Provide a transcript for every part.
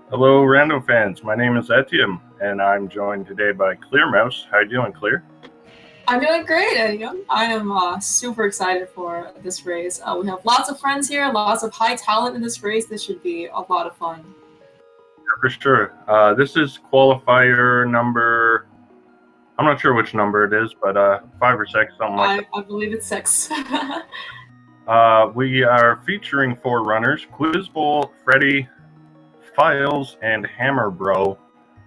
Hello, Rando fans. My name is Etienne, and I'm joined today by Clear Mouse. How you doing, Clear? I'm doing great, Etienne. I am super excited for this race. We have lots of friends here, lots of high talent in this race. This should be a lot of fun. Yeah, for sure. This is qualifier number, I'm not sure which number it is, but 5 or 6, something like I believe it's 6. that. We are featuring 4 runners, Quizbowl, Freddy, Files, and Hammer Bro.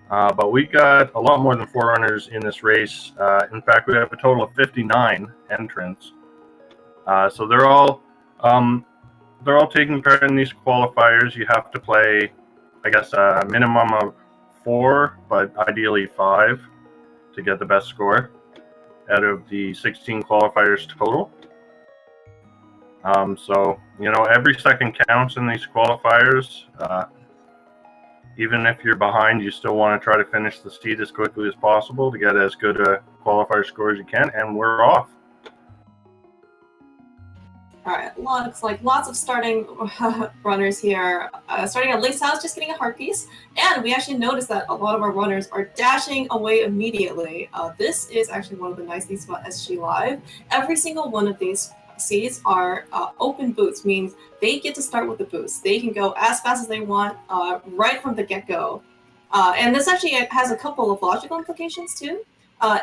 But we got a lot more than 4 runners in this race. In fact, we have a total of 59 entrants. So they're all taking part in these qualifiers. You have to play, I guess, a minimum of 4, but ideally 5 to get the best score out of the 16 qualifiers total. So, every second counts in these qualifiers. Even if you're behind, you still want to try to finish the seed as quickly as possible to get as good a qualifier score as you can, and we're off. All right, looks like lots of starting runners here. Starting at Lace House, just getting a heart piece. And we actually noticed that a lot of our runners are dashing away immediately. This is actually one of the nice things about SG Live. Every single one of these seats are open boots, means they get to start with the boost. They can go as fast as they want right from the get-go. And this actually has a couple of logical implications too,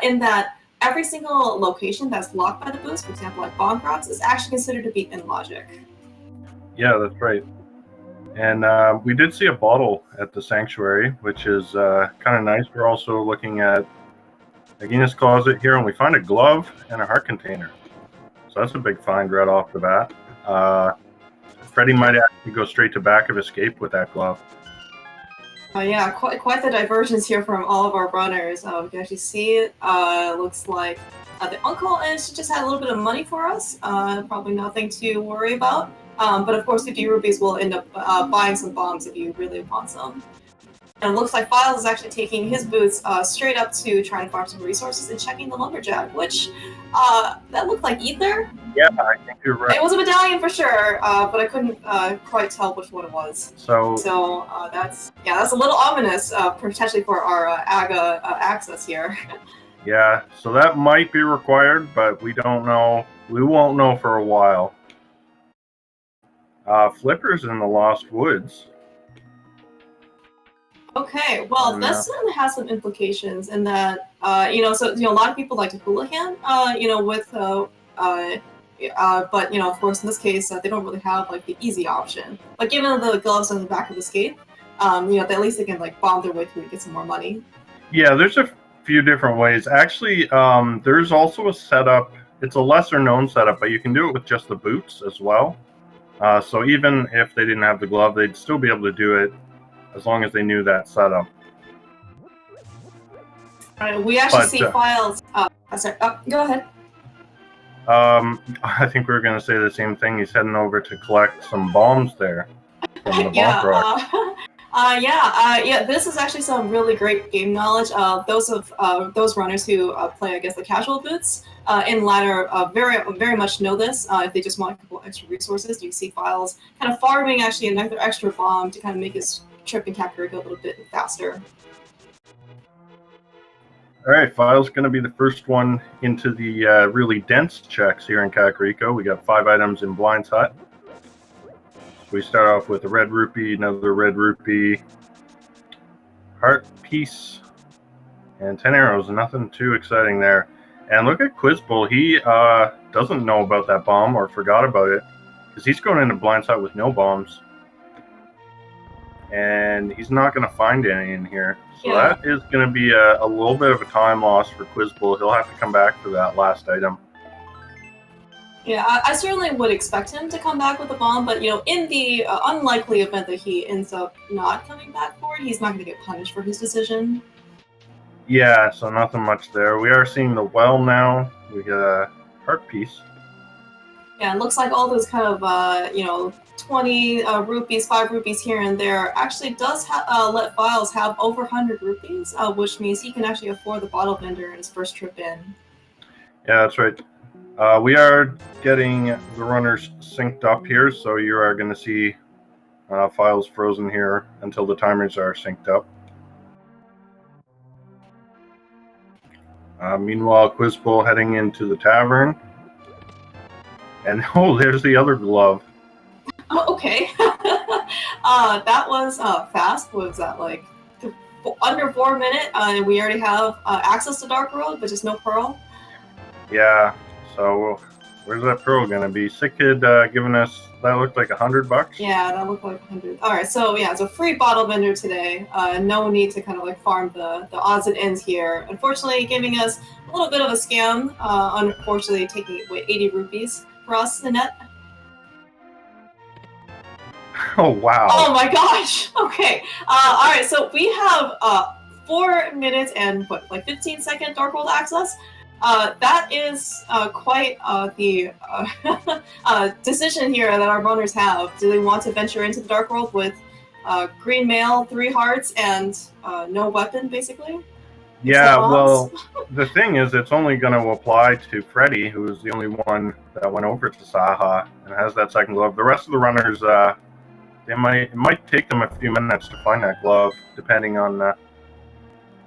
in that every single location that's locked by the boost, for example, like bomb rocks, is actually considered to be in logic. Yeah, that's right. And we did see a bottle at the sanctuary, which is kind of nice. We're also looking at a Guinness closet here, and we find a glove and a heart container. So that's a big find right off the bat. Freddy might actually go straight to back of escape with that glove. Yeah, quite the divergence here from all of our runners. We can actually see it. Looks like the uncle just had a little bit of money for us. Probably nothing to worry about. But of course, 50 rupees will end up buying some bombs if you really want some. And it looks like Files is actually taking his boots straight up to try and farm some resources and checking the lumberjack, which that looked like ether. Yeah, I think you're right. It was a medallion for sure, but I couldn't quite tell which one it was. So that's a little ominous, potentially for our AGA access here. Yeah, so that might be required, but we don't know. We won't know for a while. Flipper's in the Lost Woods. Okay, well, that certainly has some implications in that, a lot of people like to hooligan, with, but, of course, in this case, they don't really have, like, the easy option. Like, given the gloves on the back of the skate, at least they can, like, bomb their way through and get some more money. Yeah, there's a few different ways. Actually, there's also a setup. It's a lesser-known setup, but you can do it with just the boots as well. So even if they didn't have the glove, they'd still be able to do it as long as they knew that setup. We actually see Files. Sorry, go ahead. I think we were going to say the same thing. He's heading over to collect some bombs there from the bomb rock. This is actually some really great game knowledge. Those runners who play, I guess, the casual boots in ladder very much know this. If they just want a couple extra resources, you see Files kind of farming actually another extra bomb to kind of make his trip in Kakariko a little bit faster. All right, File's going to be the first one into the really dense checks here in Kakariko. We got 5 items in Blind's Hut. We start off with a red rupee, another red rupee, heart piece, and 10 arrows. Nothing too exciting there. And look at Quizbowl. He doesn't know about that bomb or forgot about it because he's going into Blind's Hut with no bombs. And he's not going to find any in here. So that is going to be a little bit of a time loss for Quizbowl. He'll have to come back for that last item. Yeah, I certainly would expect him to come back with a bomb, but, in the unlikely event that he ends up not coming back for it, he's not going to get punished for his decision. Yeah, so nothing much there. We are seeing the well now. We get a heart piece. Yeah, it looks like all those kind of, 20 rupees, 5 rupees here and there actually does let Files have over 100 rupees, which means he can actually afford the bottle vendor in his first trip in. Yeah, that's right. We are getting the runners synced up here, so you are going to see Files frozen here until the timers are synced up. Meanwhile, Quizbull heading into the tavern. And oh, there's the other glove. Oh, okay. That was fast. What was that, like under 4 minutes? We already have access to Dark World, but just no Pearl. Yeah, so where's that Pearl gonna be? Sick Kid giving us, that looked like $100. Yeah, that looked like 100. All right, so yeah, so free bottle vendor today. No need to kind of like farm the odds and ends here. Unfortunately, giving us a little bit of a scam. Unfortunately, taking 80 rupees for us, the net. Oh, wow. Oh my gosh. Okay. All right, so we have 4 minutes and what, like 15-second Dark World access. That is quite the decision here that our runners have. Do they want to venture into the Dark World with green mail, 3 hearts, and no weapon, basically? Yeah, well, the thing is, it's only going to apply to Freddy, who's the only one that went over to Saha and has that second glove. The rest of the runners, it might take them a few minutes to find that glove, depending on that.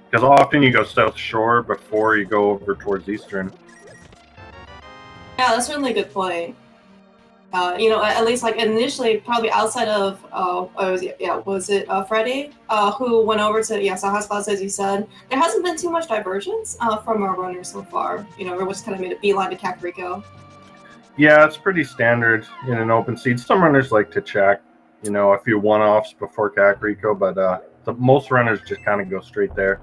Because often you go South Shore before you go over towards Eastern. Yeah, that's certainly a good point. You know, at least like initially, probably outside of was it Freddy who went over to Saha's class, as you said. There hasn't been too much divergence from our runners so far. You know, everyone's kind of made a beeline to Kakariko. Yeah, it's pretty standard in an open seed. Some runners like to check, you know, a few one-offs before Kakariko, but most runners just kind of go straight there.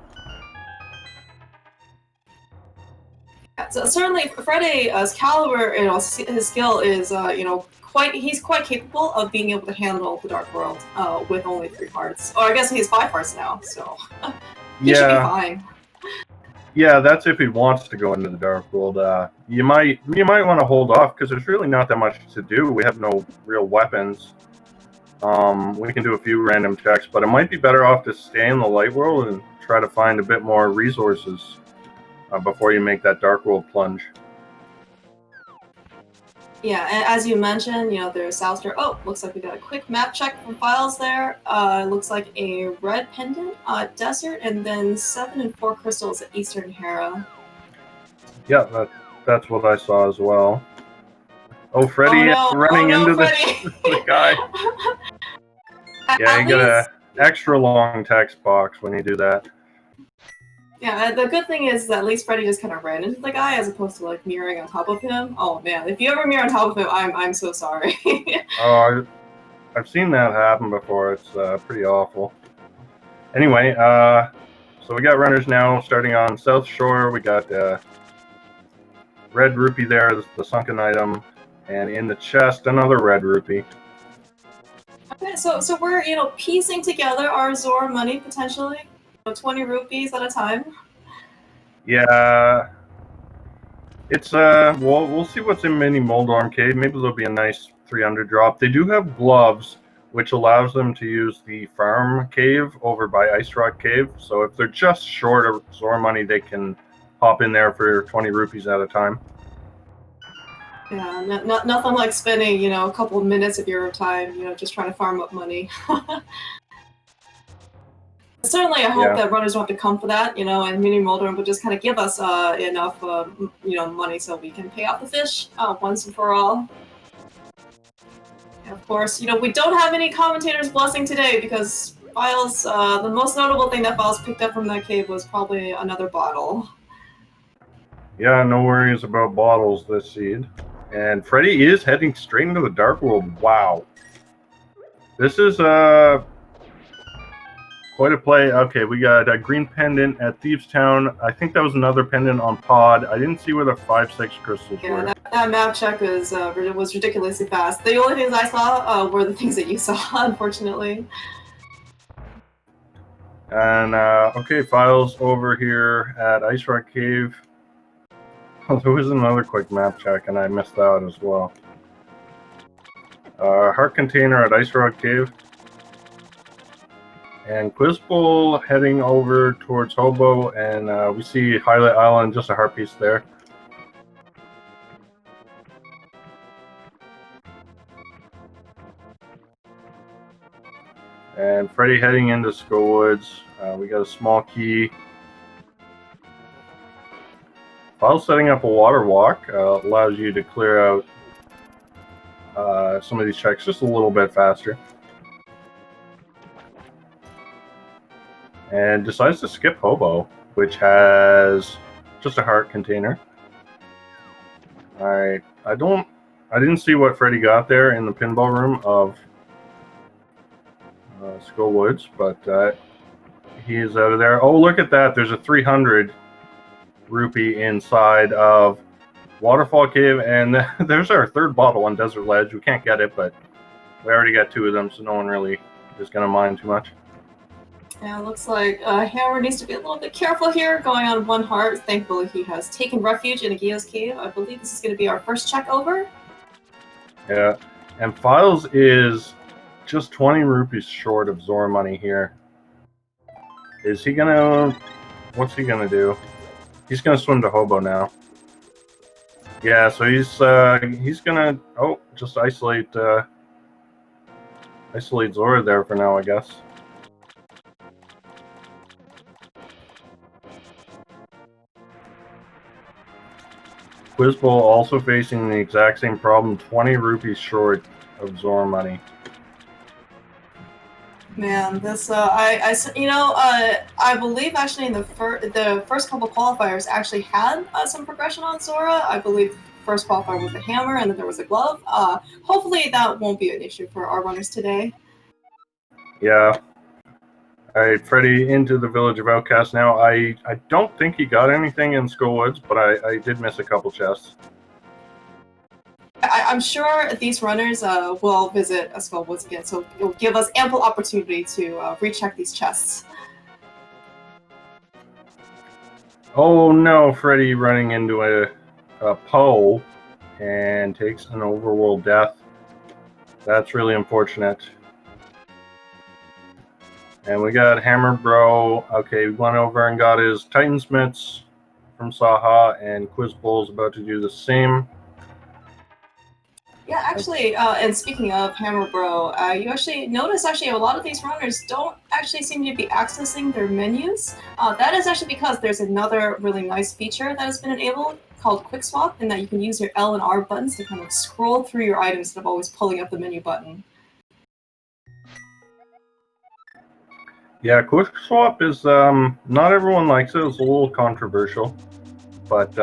So certainly, Freddy's caliber, you know, his skill is, you know, he's quite capable of being able to handle the Dark World with only 3 hearts. Or I guess he has 5 hearts now, so he should be fine. Yeah, that's if he wants to go into the Dark World. You might want to hold off because there's really not that much to do. We have no real weapons. We can do a few random checks, but it might be better off to stay in the Light World and try to find a bit more resources before you make that Dark World plunge. Yeah, and as you mentioned, you know, there's South Shore. Oh, looks like we got a quick map check from files there. Looks like a red pendant, desert, and then 7 and 4 crystals at Eastern Hera. Yeah, that's what I saw as well. Oh, Freddy running into the guy. Yeah, you get an extra long text box when you do that. Yeah, the good thing is that at least Freddy just kind of ran into the guy as opposed to like mirroring on top of him. Oh man, if you ever mirror on top of him, I'm so sorry. Oh, I've seen that happen before. It's pretty awful. Anyway, so we got runners now starting on South Shore. We got red rupee there, the sunken item, and in the chest another red rupee. Okay, so we're, you know, piecing together our Zora money potentially. 20 rupees at a time. Yeah, it's we'll see what's in Mini Moldorm Cave. Maybe there'll be a nice 300 drop. They do have gloves, which allows them to use the farm cave over by Ice Rock Cave. So if they're just short of Zora money, they can hop in there for 20 rupees at a time. Yeah, nothing like spending, you know, a couple of minutes of your time, you know, just trying to farm up money. Certainly, I hope that runners don't have to come for that, you know, and Mini Moldorm would just kind of give us enough, you know, money so we can pay off the fish once and for all. And of course, you know, we don't have any commentator's blessing today because Files, the most notable thing that Files picked up from that cave was probably another bottle. Yeah, no worries about bottles this seed. And Freddy is heading straight into the Dark World. Wow. This is quite a play. Okay, we got a green pendant at Thieves Town. I think that was another pendant on Pod. I didn't see where the 5-6 crystals were. That map check was ridiculously fast. The only things I saw were the things that you saw, unfortunately. And, okay, Files over here at Ice Rock Cave. Oh, there was another quick map check, and I missed that as well. Heart Container at Ice Rock Cave. And Quizbull heading over towards Hobo, and we see Highlight Island, just a heart piece there. And Freddy heading into Skullwoods. We got a small key. While setting up a water walk allows you to clear out some of these checks just a little bit faster. And decides to skip Hobo, which has just a heart container. Alright, I didn't see what Freddy got there in the pinball room of Skullwoods, but he is out of there. Oh, look at that! There's a 300 rupee inside of Waterfall Cave, and there's our third bottle on Desert Ledge. We can't get it, but we already got 2 of them, so no one really is going to mind too much. Yeah, it looks like Hammer needs to be a little bit careful here, going on 1 heart. Thankfully, he has taken refuge in a Gio's Cave. I believe this is going to be our first check over. Yeah, and Files is just 20 rupees short of Zora money here. Is he going to... What's he going to do? He's going to swim to Hobo now. Yeah, so he's going to... just isolate Zora there for now, I guess. Quizball also facing the exact same problem, 20 rupees short of Zora money. Man, this I believe actually in the first couple qualifiers actually had some progression on Zora. I believe the first qualifier was the hammer, and then there was a glove. Hopefully that won't be an issue for our runners today. Yeah. Alright, Freddy into the Village of Outcasts now. I don't think he got anything in Skullwoods, but I did miss a couple chests. I'm sure these runners will visit Skullwoods again, so it'll give us ample opportunity to recheck these chests. Oh no, Freddy running into a pole and takes an overworld death. That's really unfortunate. And we got Hammer Bro. Okay, we went over and got his Titan's mitts from Saha, and Quizball's about to do the same. Yeah, actually, and speaking of Hammer Bro, you actually notice a lot of these runners don't actually seem to be accessing their menus. That is actually because there's another really nice feature that has been enabled called Quick Swap, in that you can use your L and R buttons to kind of scroll through your items instead of always pulling up the menu button. Yeah, Quick Swap is not everyone likes it. It's a little controversial, but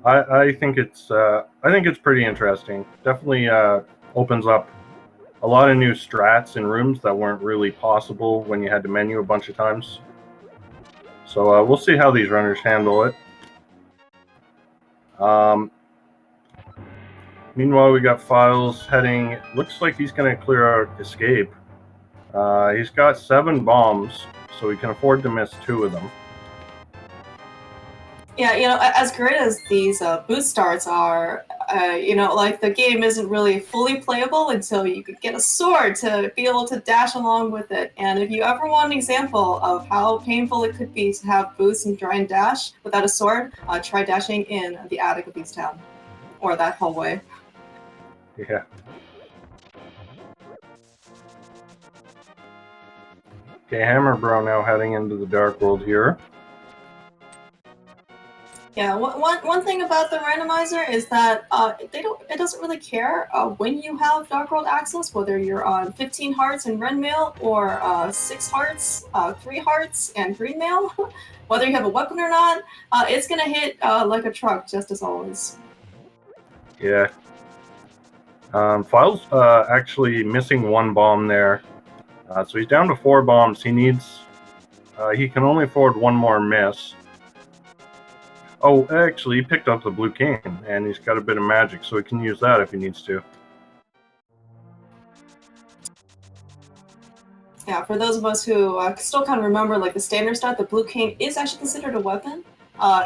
I think it's pretty interesting. Definitely opens up a lot of new strats in rooms that weren't really possible when you had to menu a bunch of times. So we'll see how these runners handle it. Meanwhile, we got Files heading. Looks like he's going to clear out Escape. He's got 7 bombs, so he can afford to miss 2 of them. Yeah, as great as these boost starts are, like the game isn't really fully playable until you could get a sword to be able to dash along with it. And if you ever want an example of how painful it could be to have boost and try and dash without a sword, try dashing in the attic of East Town, or that hallway. Yeah. Okay, Hammer Bro now heading into the Dark World here. Yeah, one thing about the randomizer is that it doesn't really care when you have Dark World access, whether you're on 15 hearts in red mail or 6 hearts, 3 hearts, and green mail. Whether you have a weapon or not, it's gonna hit like a truck, just as always. Yeah. Files actually missing 1 bomb there, so he's down to 4 bombs. He needs, he can only afford 1 more miss. Oh, actually, he picked up the blue cane, and he's got a bit of magic, so he can use that if he needs to. Yeah, for those of us who still kind of remember, like, the standard stat, the blue cane is actually considered a weapon.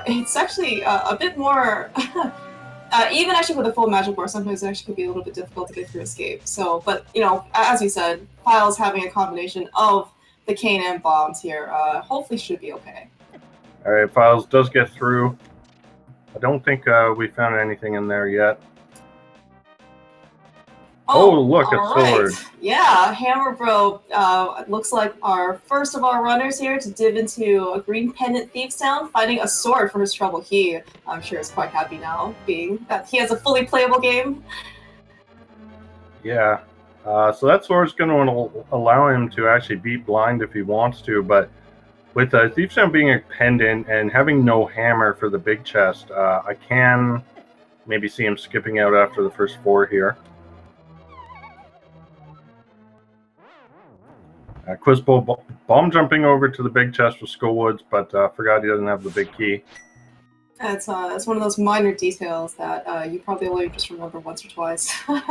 It's actually a bit more... even actually with a full magic bar, sometimes it actually could be a little bit difficult to get through Escape. So, but, as you said, Files having a combination of the cane and bombs here hopefully should be okay. Alright, Files does get through. I don't think we found anything in there yet. Oh, look, a all sword. right. Yeah, Hammer Bro looks like our first of our runners here to dive into a green pendant Thieves Town, finding a sword for his trouble. He, I'm sure, is quite happy now, being that he has a fully playable game. Yeah. So that sword's going to allow him to actually beat blind if he wants to, but with Thieves Town being a pendant and having no hammer for the big chest, I can maybe see him skipping out after the first 4 here. Quizbull bomb jumping over to the big chest with Skullwoods, but forgot he doesn't have the big key. It's one of those minor details that you probably only just remember once or twice. All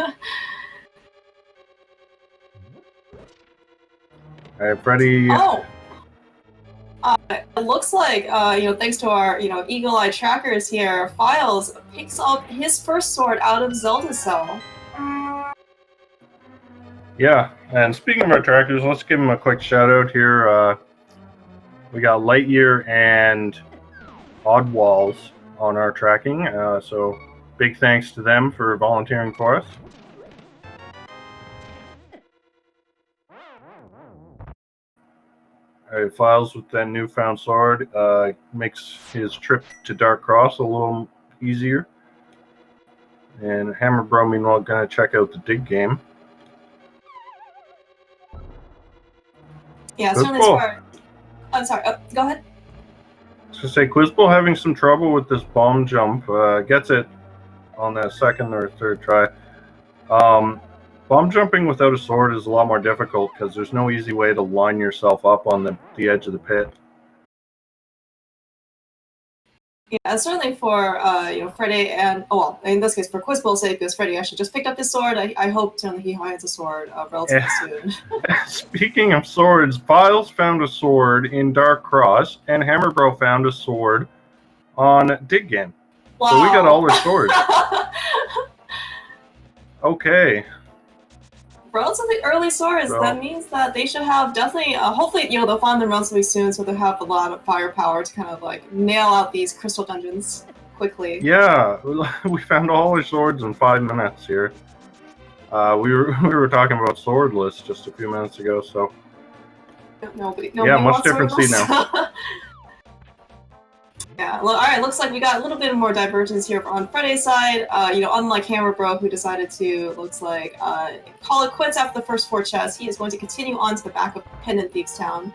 right, Freddy. Oh! It looks like, thanks to our, eagle-eye trackers here, Files picks up his first sword out of Zelda's cell. Yeah, and speaking of our trackers, let's give them a quick shout out here. We got Lightyear and Oddwalls on our tracking, so big thanks to them for volunteering for us. Alright, Files with that newfound sword makes his trip to Dark Cross a little easier. And Hammer Bro, meanwhile, gonna check out the dig game. Yeah, certainly smart. I'm sorry, go ahead. I was gonna say, Quizbull having some trouble with this bomb jump. Gets it on that second or third try. Bomb jumping without a sword is a lot more difficult because there's no easy way to line yourself up on the edge of the pit. Yeah, certainly for Freddy and in this case for Quizbull's sake, because Freddy actually just picked up his sword. I hope certainly he finds a sword relatively soon. Speaking of swords, Files found a sword in Dark Cross, and Hammer Bro found a sword on Dig Game. Wow. So we got all our swords. Okay. Relatively early swords. That means that they should have definitely, hopefully, they'll find them relatively soon, so they'll have a lot of firepower to kind of like nail out these crystal dungeons quickly. Yeah, we found all our swords in 5 minutes here. We were talking about swordless just a few minutes ago, so nobody yeah, much different scene now. Yeah, well, all right, looks like we got a little bit more divergence here on Freddy's side. Unlike Hammer Bro, who decided to, call it quits after the first 4 chests, he is going to continue on to the back of Pendant Thieves Town.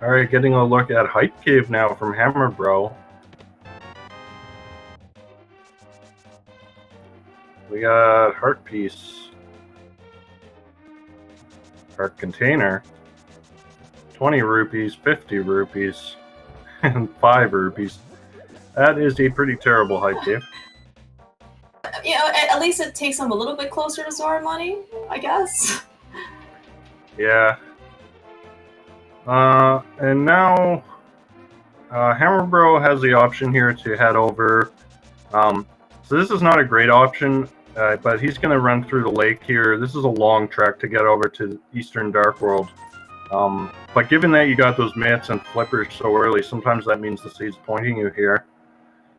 All right, getting a look at Hype Cave now from Hammer Bro. We got Heart Piece, Heart Container, 20 rupees, 50 rupees. And 5 rupees. That is a pretty terrible hype cave. At least it takes them a little bit closer to Zora money, I guess. Yeah. And now Hammer Bro has the option here to head over. So this is not a great option, but he's going to run through the lake here. This is a long trek to get over to Eastern Dark World. But given that you got those mitts and flippers so early, sometimes that means the seed's pointing you here.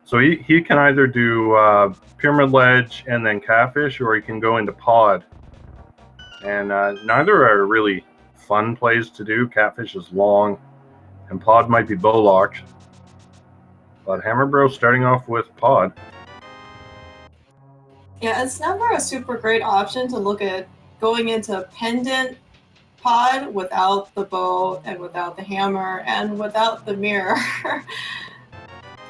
So he can either do Pyramid Ledge and then Catfish, or he can go into Pod. And neither are really fun plays to do. Catfish is long, and Pod might be bow-locked. But Hammer Bro starting off with Pod. Yeah, it's never a super great option to look at going into Pendant Pod without the bow and without the hammer and without the mirror.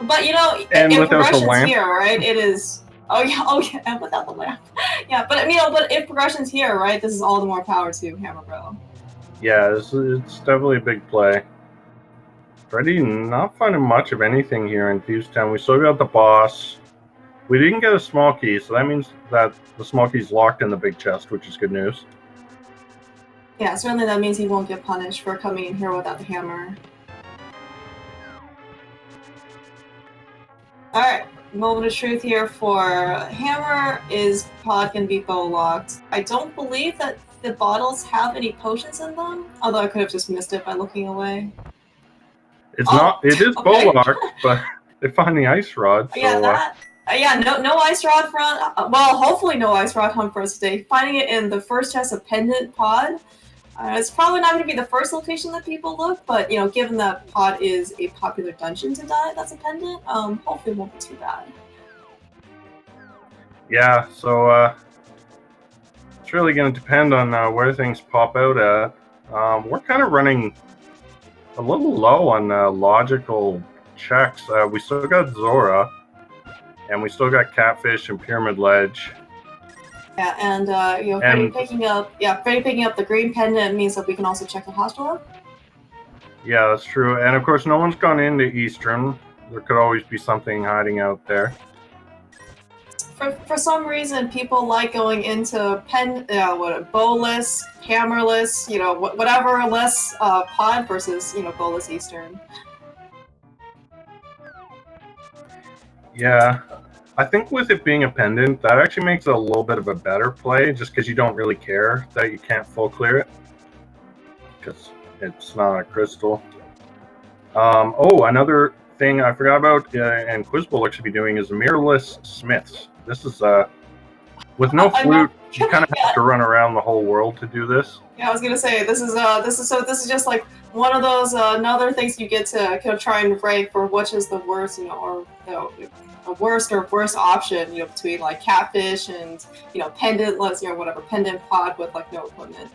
But and if without the lamp here, right? It is and without the lamp. Yeah, but but if progression's here, right? This is all the more power to Hammer Bro. Yeah, it's definitely a big play. Freddy not finding much of anything here in Thieves Town. We still got the boss. We didn't get a small key, so that means that the small key's locked in the big chest, which is good news. Yeah, certainly that means he won't get punished for coming in here without the hammer. Alright, moment of truth here for hammer is Pod can be bow locked. I don't believe that the bottles have any potions in them, although I could have just missed it by looking away. It is bow locked, but they find the ice rod. So, yeah, Yeah, no ice rod front. Well, hopefully no ice rod hunt for us today. Finding it in the first chest of Pendant Pod. It's probably not going to be the first location that people look, but given that Pod is a popular dungeon to die, that's a pendant. Hopefully it won't be too bad. Yeah, so it's really going to depend on where things pop out at. We're kind of running a little low on logical checks. We still got Zora, and we still got Catfish and Pyramid Ledge. Yeah, and Freddy picking up the green pendant means that we can also check the hostel. Yeah, that's true. And of course, no one's gone into Eastern. There could always be something hiding out there. For some reason, people like going into bowless, hammerless, whatever less pod versus bowless Eastern. Yeah, I think with it being a pendant, that actually makes it a little bit of a better play, just because you don't really care that you can't full clear it, because it's not a crystal. Oh, another thing I forgot about, and Quizbowl looks to be doing is mirrorless smiths. This is with no flute, you kind of have to run around the whole world to do this. Yeah, I was gonna say this is just like one of those another things you get to try and rank for which is the worst, or the worst option, between like Catfish and pendantless, whatever pendant pod with like no equipment.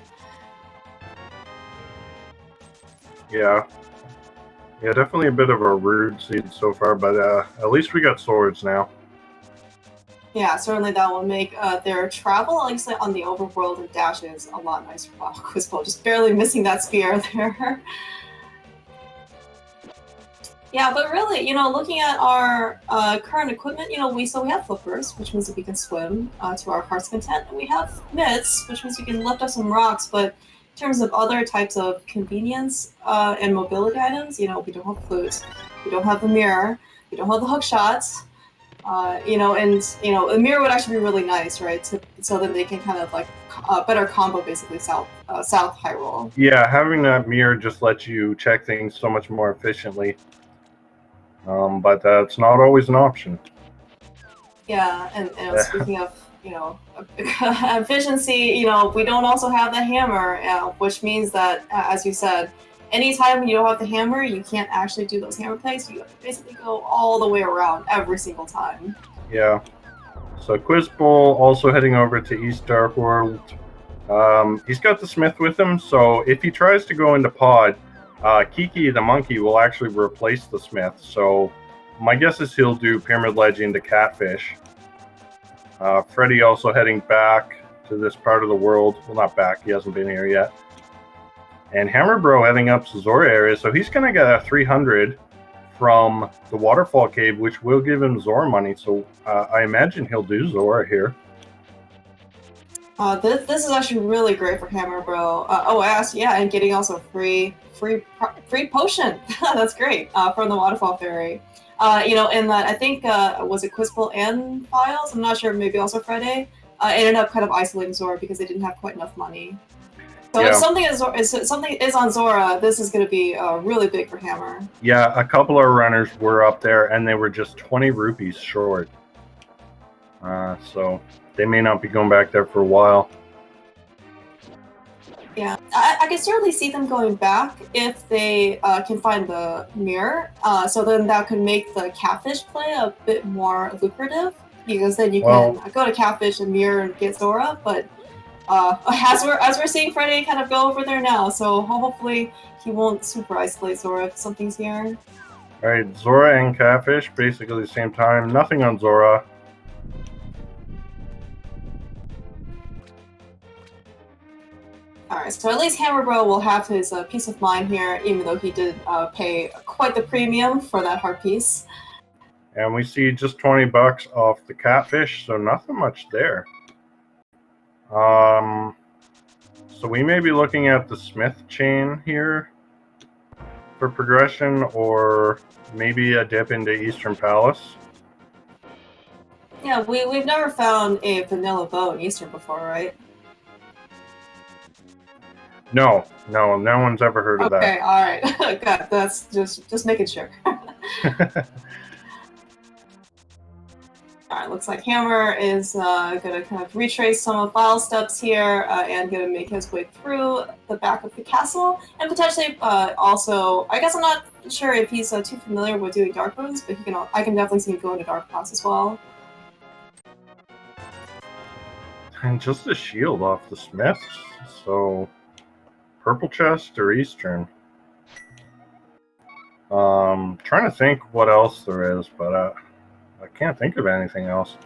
Yeah, definitely a bit of a rude seed so far, but at least we got swords now. Yeah, certainly that will make their travel, at least on the overworld and dashes, a lot nicer. Wow, Quizbowl just barely missing that spear there. Yeah, but really, looking at our current equipment, we have flippers, which means that we can swim to our heart's content, and we have mitts, which means we can lift up some rocks. But in terms of other types of convenience and mobility items, we don't have flutes, we don't have the mirror, we don't have the hook shots. A mirror would actually be really nice, right? So that they can kind of like better combo basically South Hyrule. Yeah, having that mirror just lets you check things so much more efficiently. But that's not always an option. Yeah, and speaking of efficiency, we don't also have the hammer, which means that as you said, anytime you don't have the hammer, you can't actually do those hammer plays. You have to basically go all the way around every single time. Yeah. So Quizbowl also heading over to East Dark World. He's got the smith with him, so if he tries to go into Pod, Kiki the monkey will actually replace the smith. So my guess is he'll do Pyramid Ledge into Catfish. Freddy also heading back to this part of the world. Well, not back. He hasn't been here yet. And Hammer Bro heading up to Zora area, so he's going to get a 300 from the Waterfall Cave, which will give him Zora money. So I imagine he'll do Zora here. This is actually really great for Hammer Bro. And getting also free potion. That's great from the Waterfall Fairy. In that I think was it Quizbowl and Files? I'm not sure. Maybe also Friday. Ended up kind of isolating Zora because they didn't have quite enough money. So if something is on Zora, this is going to be really big for Hammer. Yeah, a couple of runners were up there, and they were just 20 rupees short. So they may not be going back there for a while. Yeah, I can certainly see them going back if they can find the mirror. So then that could make the Catfish play a bit more lucrative, because then you can go to Catfish and mirror and get Zora, but as we're seeing Freddy kind of go over there now, so hopefully he won't super isolate Zora if something's here. Alright, Zora and Catfish, basically the same time. Nothing on Zora. Alright, so at least Hammer Bro will have his peace of mind here, even though he did pay quite the premium for that heart piece. And we see just 20 bucks off the Catfish, so nothing much there. So we may be looking at the Smith chain here for progression, or maybe a dip into Eastern Palace. Yeah, we've never found a vanilla bow in Eastern before, right? No one's ever heard of that. Okay, alright. Good, that's just making sure. All right, looks like Hammer is going to kind of retrace some of File's steps here and going to make his way through the back of the castle, and potentially also, I guess I'm not sure if he's too familiar with doing dark moves, but I can definitely see him go into dark paths as well. And just a shield off the Smith, so purple chest or Eastern. Trying to think what else there is, but I can't think of anything else.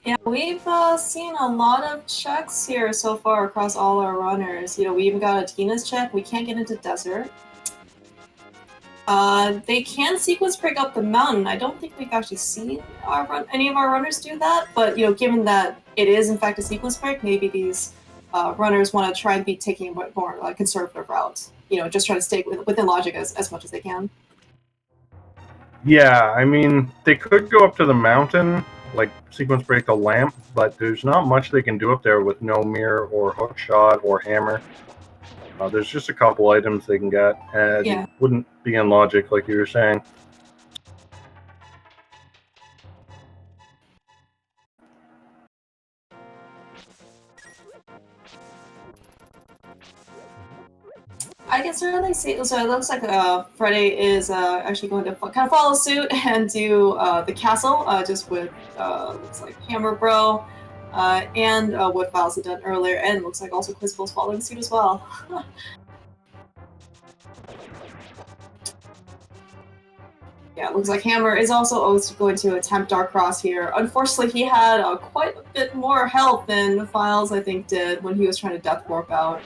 Yeah, we've seen a lot of checks here so far across all our runners. You know, we even got a Tina's check. We can't get into desert. They can sequence break up the mountain. I don't think we've actually seen any of our runners do that, but you know, given that it is in fact a sequence break, maybe these runners want to try and be taking a more conservative route. You know, just try to stay within logic as much as they can. Yeah, I mean, they could go up to the mountain, like sequence break the lamp, but there's not much they can do up there with no mirror or hook shot or hammer. There's just a couple items they can get, and it wouldn't be in logic like you were saying. I can certainly see. So it looks like Freddy is actually going to kind of follow suit and do the castle, just with looks like Hammer Bro and what Files had done earlier, and looks like also Quizball's following suit as well. Yeah, it looks like Hammer is also going to attempt Dark Cross here. Unfortunately, he had quite a bit more health than Files, I think, did when he was trying to Death Warp out.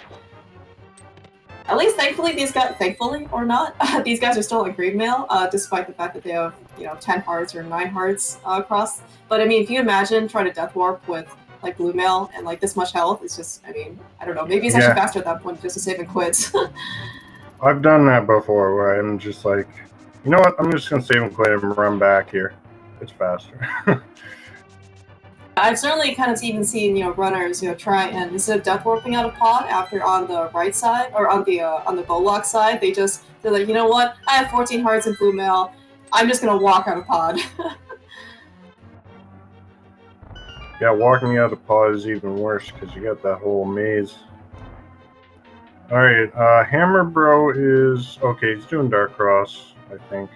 At least, thankfully, these guys, thankfully or not, these guys are still on green mail, despite the fact that they have, 10 hearts or 9 hearts across. But I mean, if you imagine trying to Death Warp with like blue mail and like this much health, it's just, I mean, I don't know, maybe it's actually faster at that point just to save and quit. I've done that before, where I'm just like, you know what, I'm just gonna save and quit and run back here. It's faster. I've certainly kind of even seen, runners, try and instead of Death Warping out of pod after on the right side or on the Bowlock side, they're like, you know what? I have 14 hearts and blue mail. I'm just gonna walk out of pod. Yeah, walking out of pod is even worse because you got that whole maze. Alright, Hammer Bro is okay, he's doing Dark Cross, I think.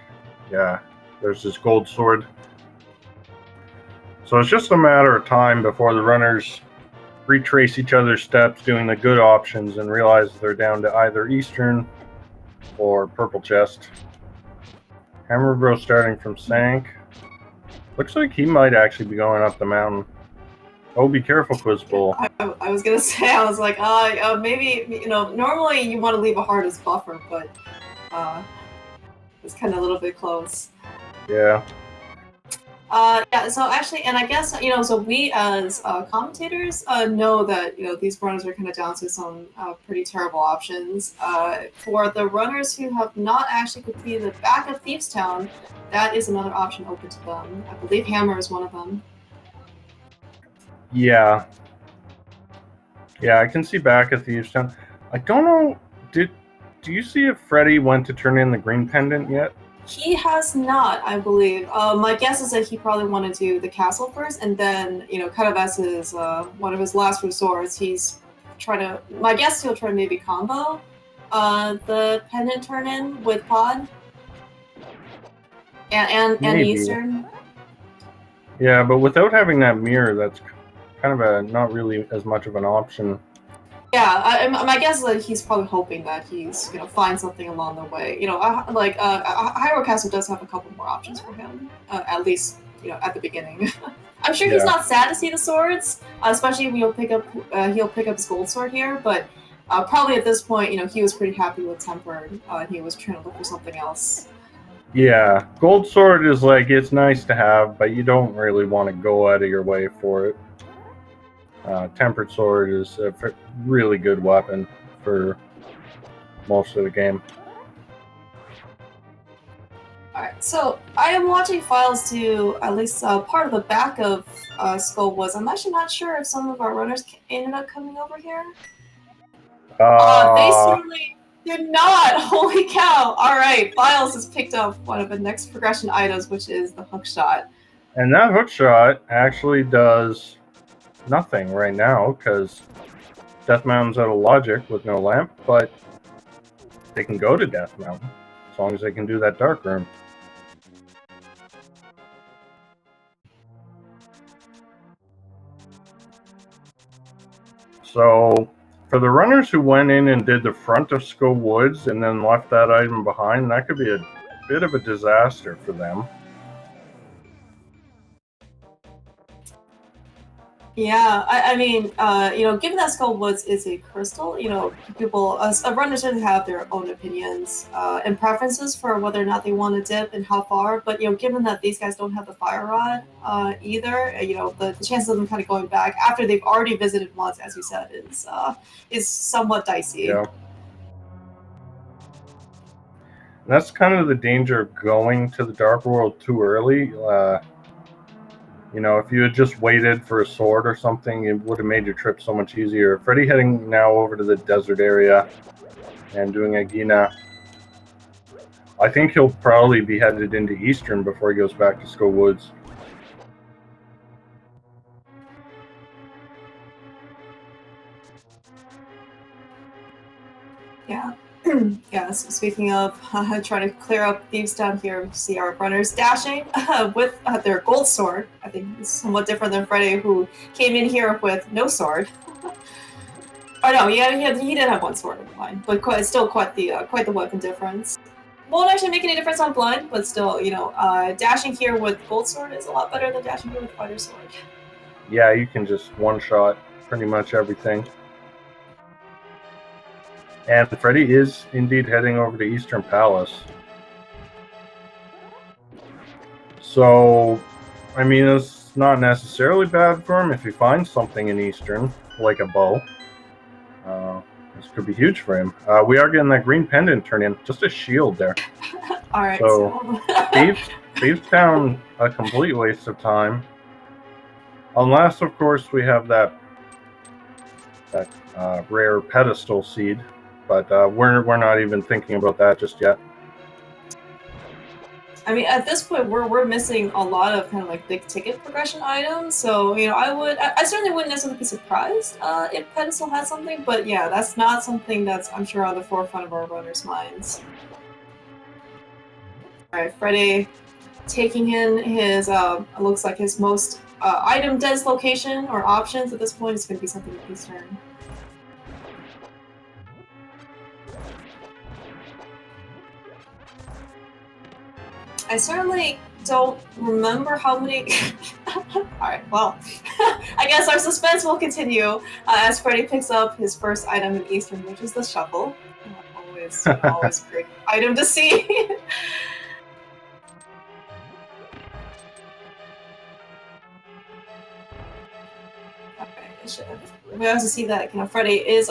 Yeah, there's his gold sword. So it's just a matter of time before the runners retrace each other's steps, doing the good options, and realize they're down to either Eastern or Purple Chest. Hammer Bro starting from Sank. Looks like he might actually be going up the mountain. Oh, be careful, Quizbull. I was gonna say, I was like, maybe, normally you want to leave a heart as buffer, but it's kind of a little bit close. Yeah. Yeah, so actually, and I guess, so we as commentators know that, these runners are kind of down to some pretty terrible options. For the runners who have not actually completed the back of Thieves Town, that is another option open to them. I believe Hammer is one of them. Yeah. Yeah, I can see back at Thieves Town. I don't know, do you see if Freddy went to turn in the green pendant yet? He has not, I believe. My guess is that he probably wanted to do the castle first, and then, kind of as his one of his last resorts, my guess he'll try to maybe combo the pendant turn in with pod and Eastern. Yeah, but without having that mirror, that's kind of not really as much of an option. Yeah, my guess is that he's probably hoping that he's find something along the way. Hyrule Castle does have a couple more options for him, at least at the beginning. I'm sure he's not sad to see the swords, especially when he'll pick up his gold sword here. But probably at this point, he was pretty happy with Tempered. He was trying to look for something else. Yeah, gold sword is like, it's nice to have, but you don't really want to go out of your way for it. Tempered sword is a really good weapon for most of the game. Alright, so I am watching Files do at least part of the back of Skull Woods. I'm actually not sure if some of our runners ended up coming over here. They certainly did not! Holy cow! Alright, Files has picked up one of the next progression items, which is the hook shot. And that hook shot actually does nothing right now because Death Mountain's out of logic with no lamp, but they can go to Death Mountain as long as they can do that dark room. So for the runners who went in and did the front of Skull Woods and then left that item behind, that could be a bit of a disaster for them. Yeah, I mean, given that Skull Woods is a crystal, people, runners certainly have their own opinions and preferences for whether or not they want to dip and how far. But given that these guys don't have the fire rod either, the chances of them kind of going back after they've already visited once, as you said, is somewhat dicey. Yeah. That's kind of the danger of going to the Dark World too early. If you had just waited for a sword or something, it would have made your trip so much easier. Freddy heading now over to the desert area and doing a Gina. I think he'll probably be headed into Eastern before he goes back to Skull Woods. Yeah. Yeah, so speaking of trying to clear up thieves down here, we see our runners dashing with their gold sword. I think it's somewhat different than Freddy, who came in here with no sword. Oh no, he did have one sword in blind, but still quite the weapon difference. Won't actually make any difference on blind, but still, dashing here with gold sword is a lot better than dashing here with fighter sword. Yeah, you can just one-shot pretty much everything. And Freddy is indeed heading over to Eastern Palace. So, I mean, it's not necessarily bad for him if he finds something in Eastern, like a bow. This could be huge for him. We are getting that green pendant turn in. Just a shield there. All right. So Thieves Town, a complete waste of time. Unless, of course, we have that rare pedestal seed. But we're not even thinking about that just yet. I mean, at this point, we're missing a lot of kind of like big ticket progression items. So I certainly wouldn't necessarily be surprised if pedestal had something. But yeah, that's not something that's I'm sure on the forefront of our runners' minds. All right, Freddy taking in his looks like his most item dense location or options at this point is going to be something in Eastern. I certainly don't remember how many. Alright, well, I guess our suspense will continue as Freddy picks up his first item in Eastern, which is the shovel. Always a great item to see. We also see that Freddy is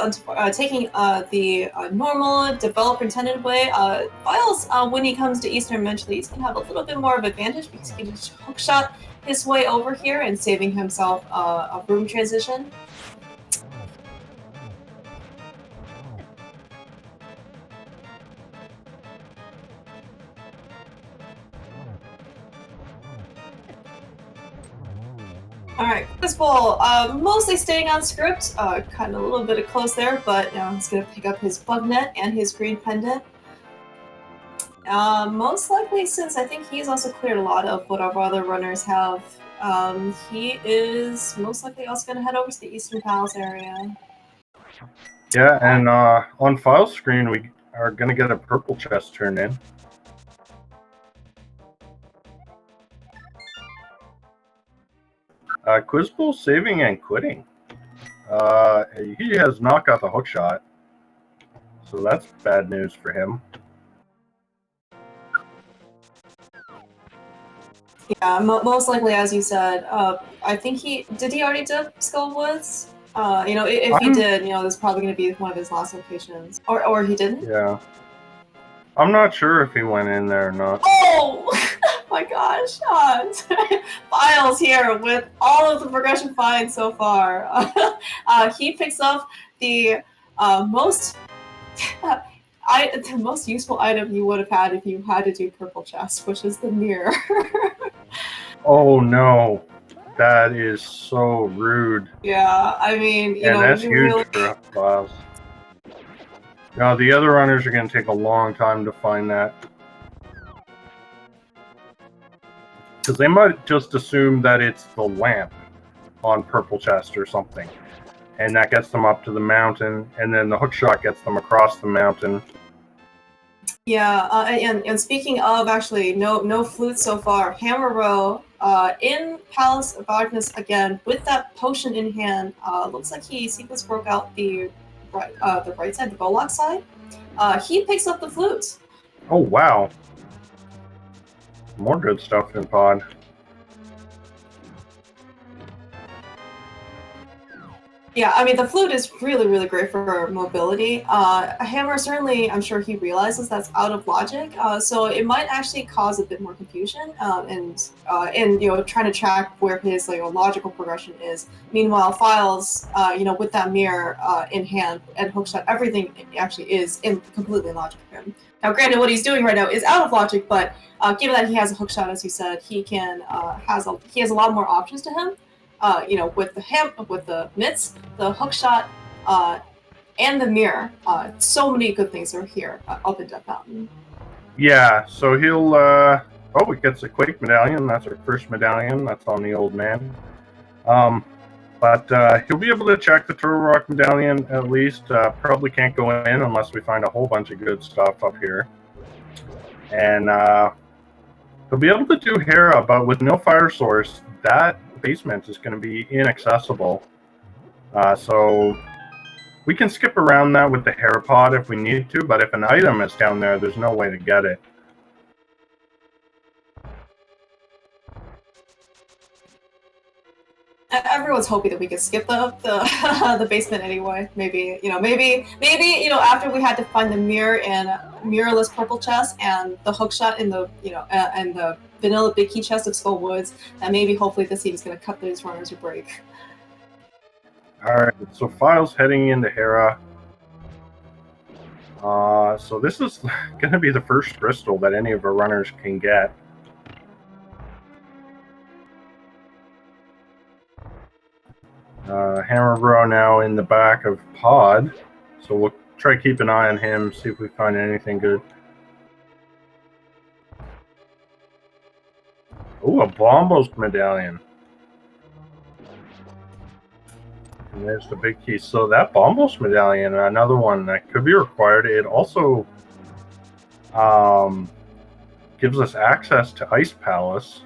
taking the normal developer intended way. Files when he comes to Eastern eventually, he's gonna have a little bit more of advantage because he can just hookshot his way over here and saving himself a room transition. Alright, this ball, mostly staying on script, kind of a little bit of close there, but he's going to pick up his bug net and his green pendant. Most likely, since I think he's also cleared a lot of what our other runners have, he is most likely also going to head over to the Eastern Palace area. Yeah, and on file screen, we are going to get a purple chest turned in. Quizbull saving and quitting. He has not got the hook shot, so that's bad news for him. Yeah, most likely, as you said. I think did he already dip Skull Woods? If he did, this is probably going to be one of his last locations. Or he didn't? Yeah. I'm not sure if he went in there or not. Oh! My gosh. Files here with all of the progression finds so far. He picks up the most useful item you would have had if you had to do purple chest, which is the mirror. Oh no, that is so rude. Yeah, I mean, you And know, that's you huge really. for files. Now the other runners are going to take a long time to find that. Because they might just assume that it's the lamp on purple chest or something. And that gets them up to the mountain, and then the hook shot gets them across the mountain. Yeah, and speaking of actually no flutes so far, Hammer Row in Palace of Darkness again with that potion in hand. Looks like he sequence broke out the right side, the Bollock side. He picks up the flute. Oh wow. More good stuff in pod. Yeah, I mean the flute is really great for mobility. Hammer certainly, I'm sure he realizes that's out of logic, so it might actually cause a bit more confusion and you know trying to track where his logical progression is. Meanwhile, Files, you know, with that mirror in hand and hookshot, everything actually is completely in logic for him. Now, granted, what he's doing right now is out of logic, but given that he has a hookshot, as you said, he has a lot more options to him. You know, with the mitts, the hook shot, and the mirror. So many good things are here up in Death Mountain. Yeah, so he'll oh, he gets a Quake medallion. That's our first medallion. That's on the old man. But he'll be able to check the Turtle Rock medallion at least. Probably can't go in unless we find a whole bunch of good stuff up here. And he'll be able to do Hera, but with no fire source, that basement is going to be inaccessible. So we can skip around that with the Hera pod if we need to, but if an item is down there, there's no way to get it. Everyone's hoping that we could skip the basement anyway. Maybe you know after we had to find the mirror and mirrorless purple chest and the hookshot in the and the vanilla big key chest of Skull Woods, and maybe hopefully the scene is going to cut these runners a break. All right, so Files heading into Hera. So this is going to be the first crystal that any of our runners can get. Hammer Bro now in the back of Pod, so we'll try to keep an eye on him, see if we find anything good. Oh, a Bombos medallion. And there's the big key. So that Bombos medallion, another one that could be required. It also gives us access to Ice Palace,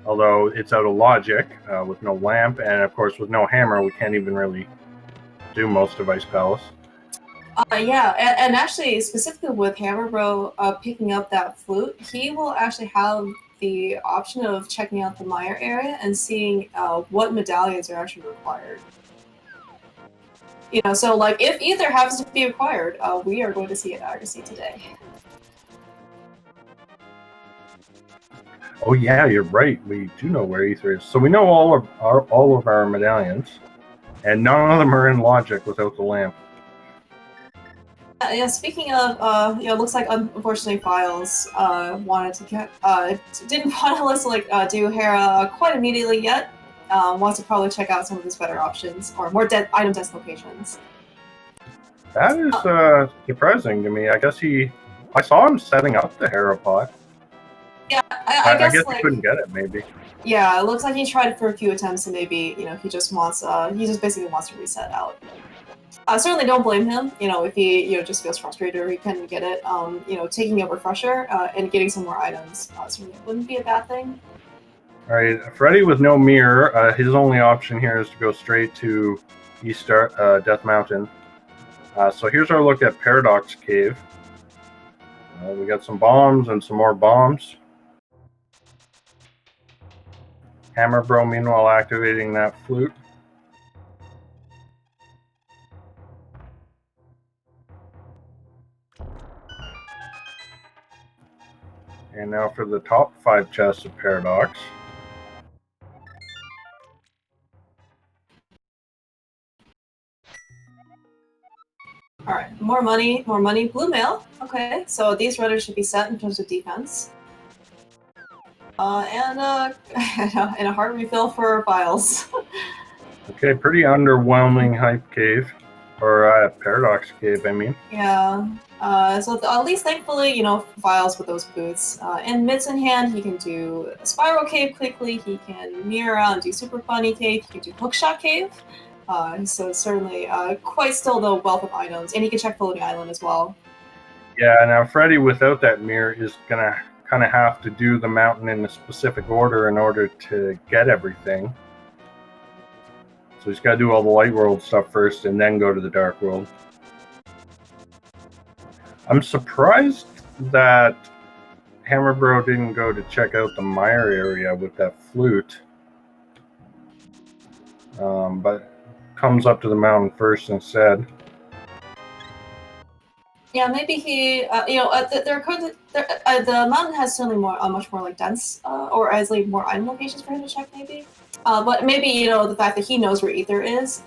although it's out of logic with no lamp, and of course with no hammer, we can't even really do most of Ice Palace. Yeah, and actually, specifically with Hammer Bro picking up that flute, he will actually have the option of checking out the Mire area and seeing what medallions are actually required. You know, so like if either happens to be required, we are going to see an accuracy today. Oh yeah, you're right. We do know where Ether is, so we know all of our medallions, and none of them are in logic without the lamp. Yeah, speaking of, you know, looks like unfortunately Files wanted to get didn't want to do Hera quite immediately yet. Wants to probably check out some of his better options or more item locations. That is surprising to me. I guess I saw him setting up the Hera pod. Yeah, I guess he couldn't get it, maybe. Yeah, it looks like he tried it for a few attempts, and maybe he just basically wants to reset out. I certainly don't blame him. You know, if he just feels frustrated or he couldn't get it, taking a refresher and getting some more items certainly wouldn't be a bad thing. All right, Freddy with no mirror. His only option here is to go straight to East Death Mountain. So here's our look at Paradox Cave. We got some bombs and some more bombs. Hammer Bro, meanwhile, activating that flute. And now for the top 5 chests of Paradox. All right, more money, more money. Blue mail. Okay, so these runners should be set in terms of defense. and and a heart refill for Files. Okay, pretty underwhelming hype cave. Or paradox cave, I mean. Yeah. So at least thankfully, Files with those boots. And mitts in hand, he can do a spiral cave quickly. He can mirror out and do super funny cave. He can do hookshot cave. So certainly quite still the wealth of items, and he can check floating island as well. Yeah, now Freddy without that mirror is gonna kind of have to do the mountain in a specific order in order to get everything. So he's got to do all the light world stuff first and then go to the dark world. I'm surprised that Hammer Bro didn't go to check out the mire area with that flute. But comes up to the mountain first instead. Yeah, maybe he, the mountain has certainly much more like dense, or as like more item locations for him to check, maybe. But maybe the fact that he knows where Ether is,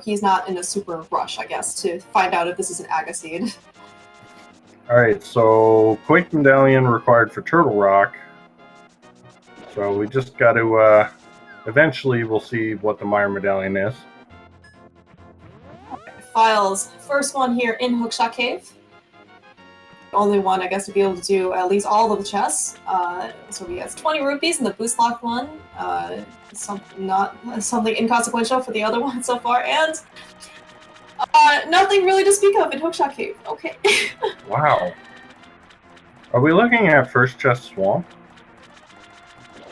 he's not in a super rush, I guess, to find out if this is an Agaseed. All right, so Quake Medallion required for Turtle Rock. So we just got to. Eventually, we'll see what the Mire Medallion is. Files, first one here in Hookshot Cave. Only one, I guess, to be able to do at least all of the chests. So he has 20 rupees in the boost lock one. Something inconsequential for the other one so far, and nothing really to speak of in Hookshot Cave. Okay. Wow. Are we looking at first chest swamp?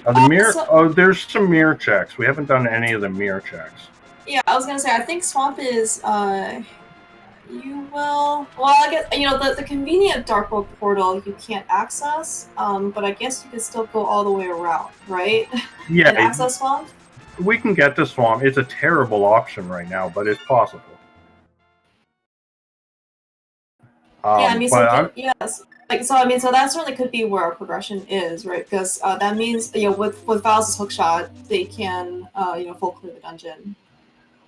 The mirror. There's some mirror checks. We haven't done any of the mirror checks. Yeah, I was gonna say I think swamp is you will. Well, I guess the convenient dark world portal you can't access, but I guess you could still go all the way around, right? Yeah. And access swamp. We can get to swamp. It's a terrible option right now, but it's possible. Yeah, I mean, yes. So that certainly could be where our progression is, right? Because that means, with Val's hookshot, they can, full clear the dungeon.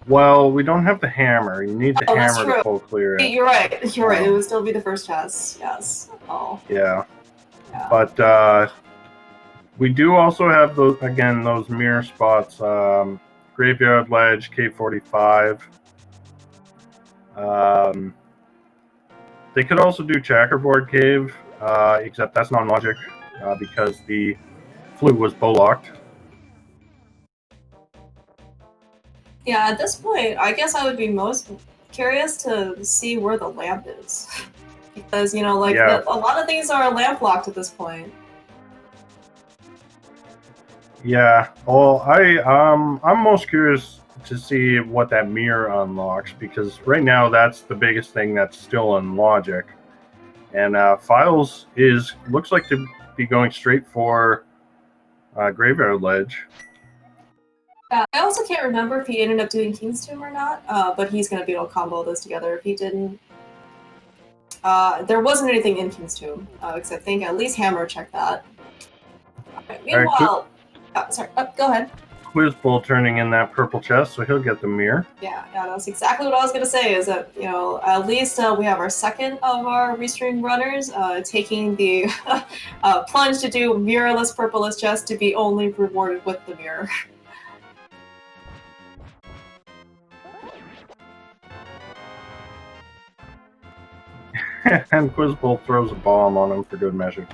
Well, we don't have the hammer. You need the hammer to full clear it. You're right. You're right. It would still be the first chest. Yes. Oh. Yeah. But we do also have those mirror spots. Graveyard Ledge, K45. They could also do Checkerboard Cave, except that's not logic because the flute was bow locked. Yeah, at this point, I guess I would be most curious to see where the lamp is, because a lot of things are lamp locked at this point. Yeah, well, I'm most curious to see what that mirror unlocks, because right now that's the biggest thing that's still in logic, and Files looks like to be going straight for Graveyard Ledge. Yeah, I also can't remember if he ended up doing King's Tomb or not, but he's going to be able to combo those together if he didn't. There wasn't anything in King's Tomb, except I think at least Hammer checked that. Right, meanwhile, go ahead. Quizbull turning in that purple chest, so he'll get the mirror. Yeah, that's exactly what I was going to say, is that, at least we have our second of our restream runners taking the plunge to do mirrorless purpleless chest to be only rewarded with the mirror. And Quizbull throws a bomb on him for good measure.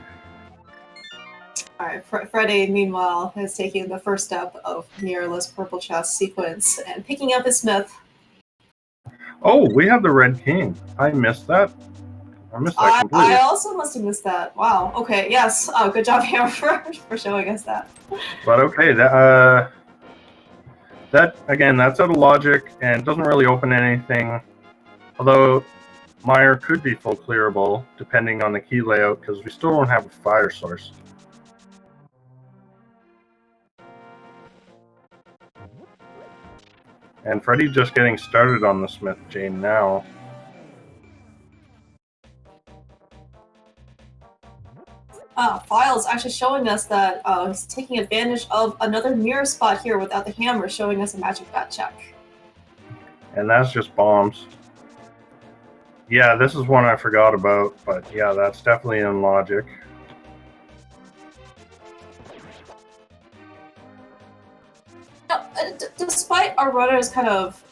Alright, Freddy, meanwhile, is taking the first step of mirrorless purple chest sequence and picking up his smith. Oh, we have the Red King. I missed that. I missed that completely. I also must have missed that. Wow. Okay, yes. Good job, Hammer, for showing us that. But okay, that again, that's out of logic and doesn't really open anything. Although Mire could be full clearable, depending on the key layout, because we still don't have a fire source. And Freddy just getting started on the Smith chain now. Files actually showing us that he's taking advantage of another mirror spot here without the hammer, showing us a magic bat check. And that's just bombs. Yeah, this is one I forgot about, but yeah, that's definitely in logic. our runners kind of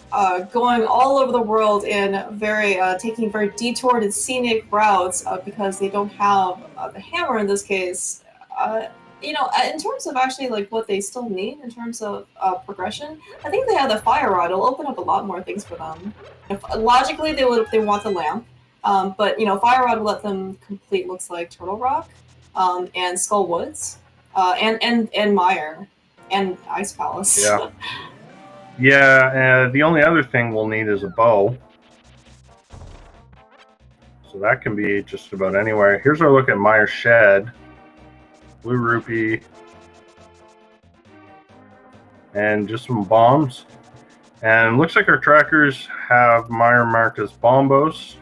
going all over the world in taking very detoured and scenic routes because they don't have the hammer in this case. You know, in terms of actually like what they still need in terms of progression, I think they have the fire rod. It'll open up a lot more things for them. Logically, they want the lamp, but you know, fire rod will let them complete looks like Turtle Rock, and Skull Woods, and Mire, and Ice Palace. Yeah. Yeah. The only other thing we'll need is a bow. So that can be just about anywhere. Here's our look at Mire's Shed. Blue rupee, and just some bombs. And looks like our trackers have Mire marked as bombos,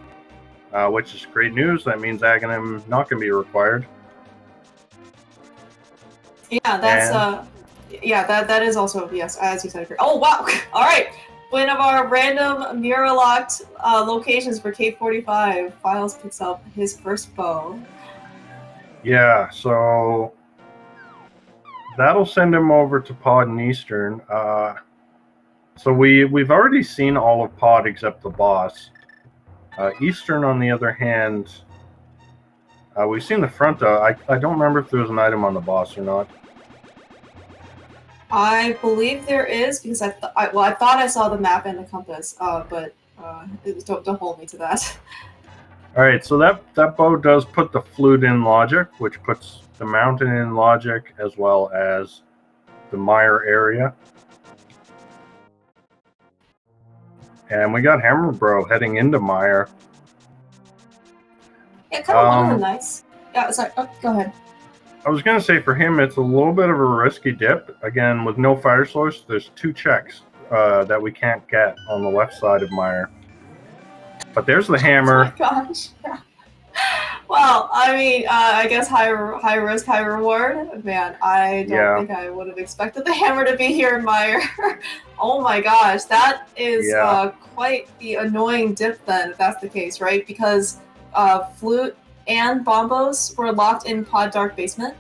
which is great news. That means Aghanim not going to be required. Yeah, that's that is also, yes, as you said. Oh wow! All right, one of our random mirror locked locations for K45. Files picks up his first bow. Yeah, so that'll send him over to Pod and Eastern. So we've already seen all of Pod except the boss. Eastern, on the other hand, we've seen the front. I don't remember if there was an item on the boss or not. I believe there is because I thought I saw the map and the compass, but don't hold me to that. All right, so that bow does put the flute in logic, which puts the mountain in logic as well as the Mire area. And we got Hammer Bro heading into Mire. Yeah, kind of one of the nice. Yeah, sorry. Oh, go ahead. I was going to say for him, it's a little bit of a risky dip. Again, with no fire source, there's 2 checks that we can't get on the left side of Mire. But there's the hammer. Oh my gosh. Yeah. Well, I mean, I guess high risk, high reward. Man, I don't think I would have expected the hammer to be here in Mire. Oh my gosh, that is quite the annoying dip then, if that's the case, right? Because flute and bombos were locked in Pod Dark Basement.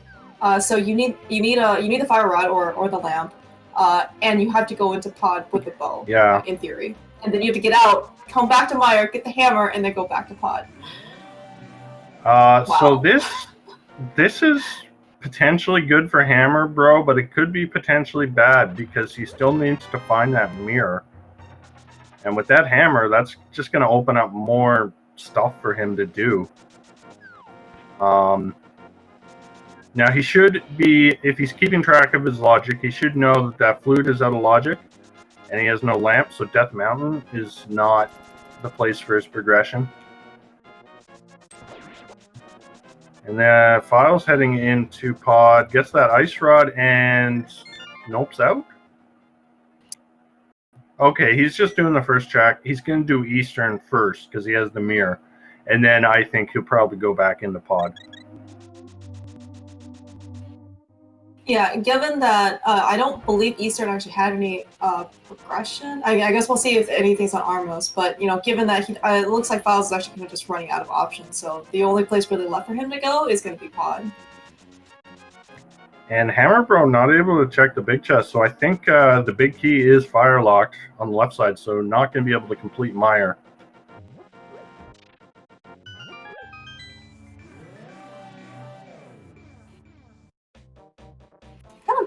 So you need the fire rod or the lamp, and you have to go into Pod with the bow. Yeah. In theory, and then you have to get out, come back to Mire, get the hammer, and then go back to Pod. Wow. So this is potentially good for Hammer Bro, but it could be potentially bad because he still needs to find that mirror. And with that hammer, that's just going to open up more stuff for him to do. Now he should be, if he's keeping track of his logic, he should know that flute is out of logic and he has no lamp, so Death Mountain is not the place for his progression. And then Files heading into Pod, gets that ice rod and nopes out. Okay, he's just doing the first track. He's going to do Eastern first because he has the mirror. And then I think he'll probably go back into Pod. Yeah, given that I don't believe Eastern actually had any progression, I guess we'll see if anything's on Armos. But you know, given that it looks like Files is actually kind of just running out of options, so the only place really left for him to go is going to be Pod. And Hammer Bro not able to check the big chest, so I think the big key is fire locked on the left side, so not going to be able to complete Mire.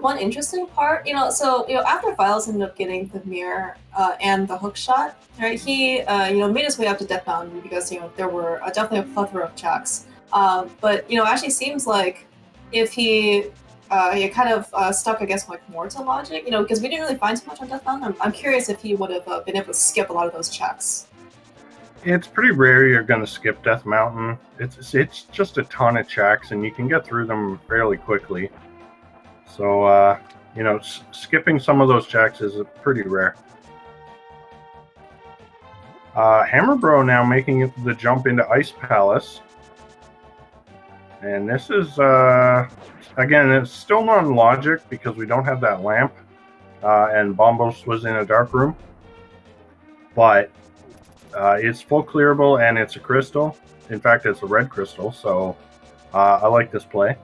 One interesting part, so after Files ended up getting the mirror and the hook shot, right? He made his way up to Death Mountain because there were definitely a plethora of checks. But actually seems like if he kind of stuck, I guess, like more to logic, because we didn't really find too much on Death Mountain. I'm curious if he would have been able to skip a lot of those checks. It's pretty rare you're going to skip Death Mountain. It's just a ton of checks, and you can get through them fairly quickly. So, skipping some of those checks is pretty rare. Hammer Bro now making the jump into Ice Palace. And this is, again, it's still not in logic because we don't have that lamp. And Bombos was in a dark room. But it's full clearable and it's a crystal. In fact, it's a red crystal. So I like this play.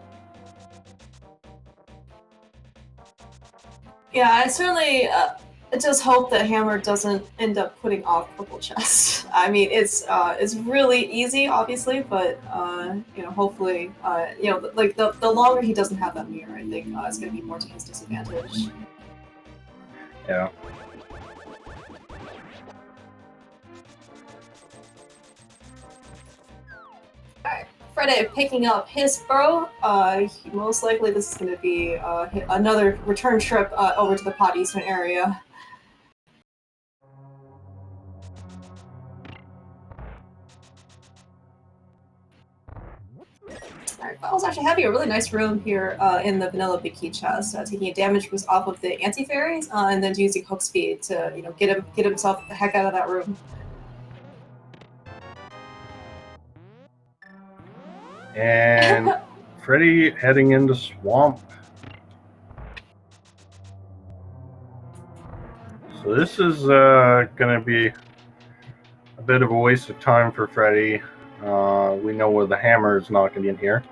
Yeah, I certainly just hope that Hammer doesn't end up putting off purple chest. I mean, it's really easy, obviously, but you know, hopefully, you know, like the longer he doesn't have that mirror, I think it's going to be more to his disadvantage. Yeah. Alright, Freddy picking up his bro. Most likely this is going to be another return trip over to the Pod Eastern area. Alright, Files actually having a really nice room here in the vanilla big key chest, taking a damage boost off of the anti-fairies, and then using hook speed to, you know, get himself the heck out of that room. And Freddy heading into Swamp. So this is going to be a bit of a waste of time for Freddy. We know where the hammer is not going to be in here.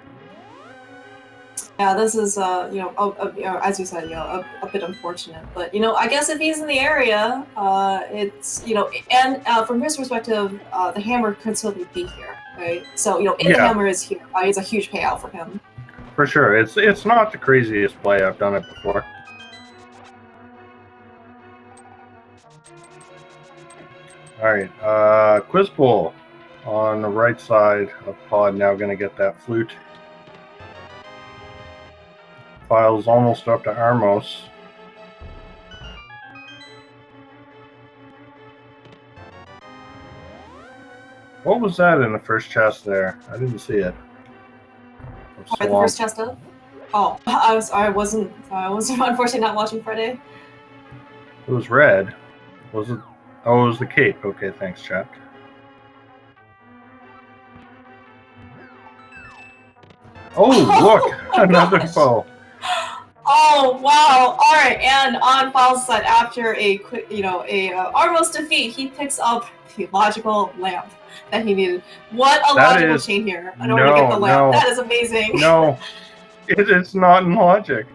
Yeah, this is, you know, as you said, you know, a bit unfortunate. But, you know, I guess if he's in the area, it's, you know, and from his perspective, the hammer could still be here, right? So, you know, if the hammer is here, it's a huge payout for him. For sure. It's not the craziest play. I've done it before. Alright, Quizbowl on the right side of Pod now going to get that flute. Files almost up to Armos. What was that in the first chest there? I didn't see it. The first chest up? Oh, I wasn't unfortunately not watching Friday. It was red. Was it? Oh, it was the cape. Okay, thanks, chat. Oh, look! Another bow. Oh, wow. All right, and on Files' side, after a quick, you know, Armos defeat, he picks up the logical lamp that he needed. What a logical chain here in order to get the lamp. That is amazing. No, it's not in logic.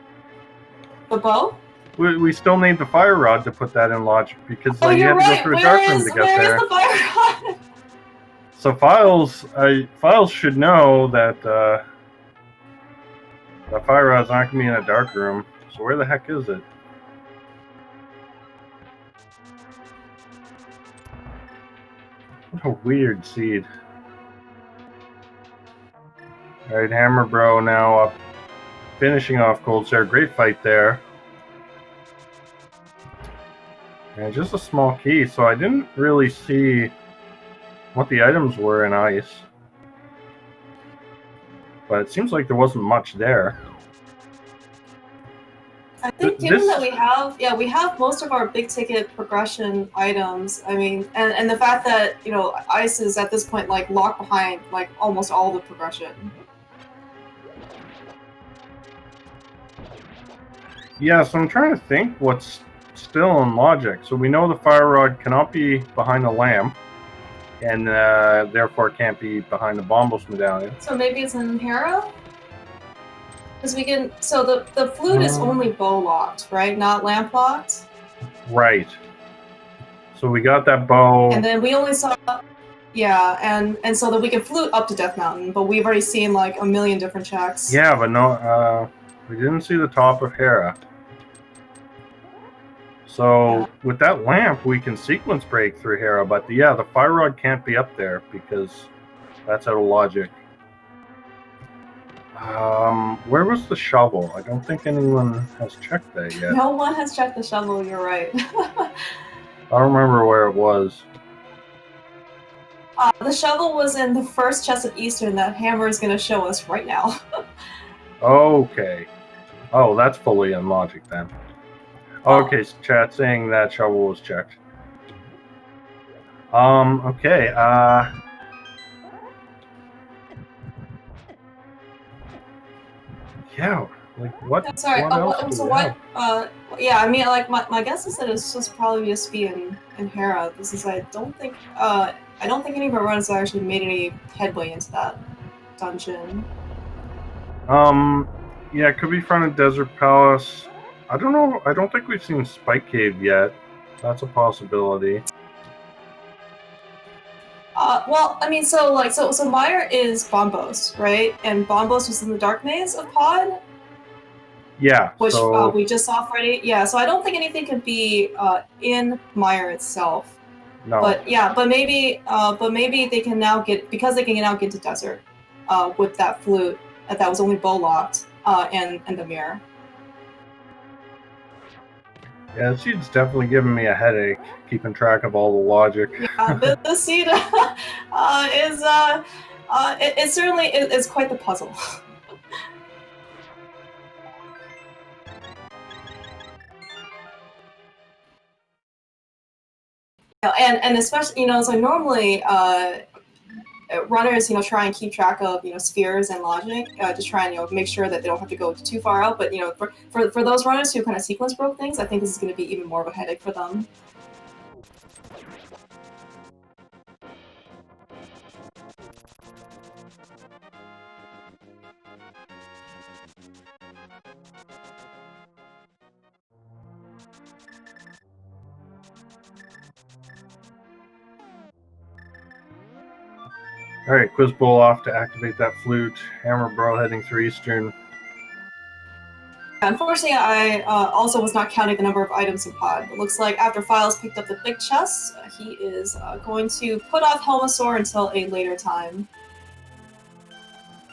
The bow? We still need the fire rod to put that in logic because you had to go through a dark room to get there. Where is the fire rod? So Files should know that the fire rod's not going to be in a dark room. So where the heck is it? What a weird seed. Alright, Hammer Bro now up, finishing off Cold Stare. Great fight there. And just a small key, so I didn't really see what the items were in ice. But it seems like there wasn't much there. I think given that we have most of our big ticket progression items, I mean, and the fact that, you know, ice is at this point like locked behind like almost all the progression. Yeah, so I'm trying to think what's still in logic. So we know the fire rod cannot be behind the lamp, and therefore can't be behind the Bombos medallion. So maybe it's in Hera? Because we can. So the flute is only bow locked, right? Not lamp locked. Right. So we got that bow. And then we only saw. Yeah, and so that we can flute up to Death Mountain, but we've already seen like a million different checks. Yeah, but no, we didn't see the top of Hera. So with that lamp, we can sequence break through Hera, but the fire rod can't be up there because that's out of logic. Where was the shovel? I don't think anyone has checked that yet. No one has checked the shovel, you're right. I don't remember where it was. The shovel was in the first chest of Eastern that Hammer is going to show us right now. Okay. Oh, that's fully in logic then. Okay, so chat saying that shovel was checked. Okay, yeah, like what? Sorry, what yeah, I mean, like, my guess is that it's just probably just be in Hera. This is, I don't think any of our runs actually made any headway into that dungeon. Yeah, it could be front of Desert Palace. I don't know. I don't think we've seen Spike Cave yet. That's a possibility. Well, I mean, so Meyer is Bombos, right? And Bombos was in the Dark Maze of Pod, Yeah. which So we just saw Friday. Yeah, so I don't think anything can be in Meyer itself. no. But yeah, but maybe they can now get, because they can now get to Desert with that flute that was only bow locked and the mirror. Yeah, the seed's definitely giving me a headache keeping track of all the logic. Yeah, the seed is it certainly is quite the puzzle. And especially, so normally runners, try and keep track of, spheres and logic, just try and, make sure that they don't have to go too far out. But, for those runners who kind of sequence broke things, I think this is going to be even more of a headache for them. All right, Quiz Bowl off to activate that flute. Hammer Bro heading through Eastern. Unfortunately, I also was not counting the number of items in Pod. It looks like after Files picked up the big chest, he is going to put off Helmasaur until a later time.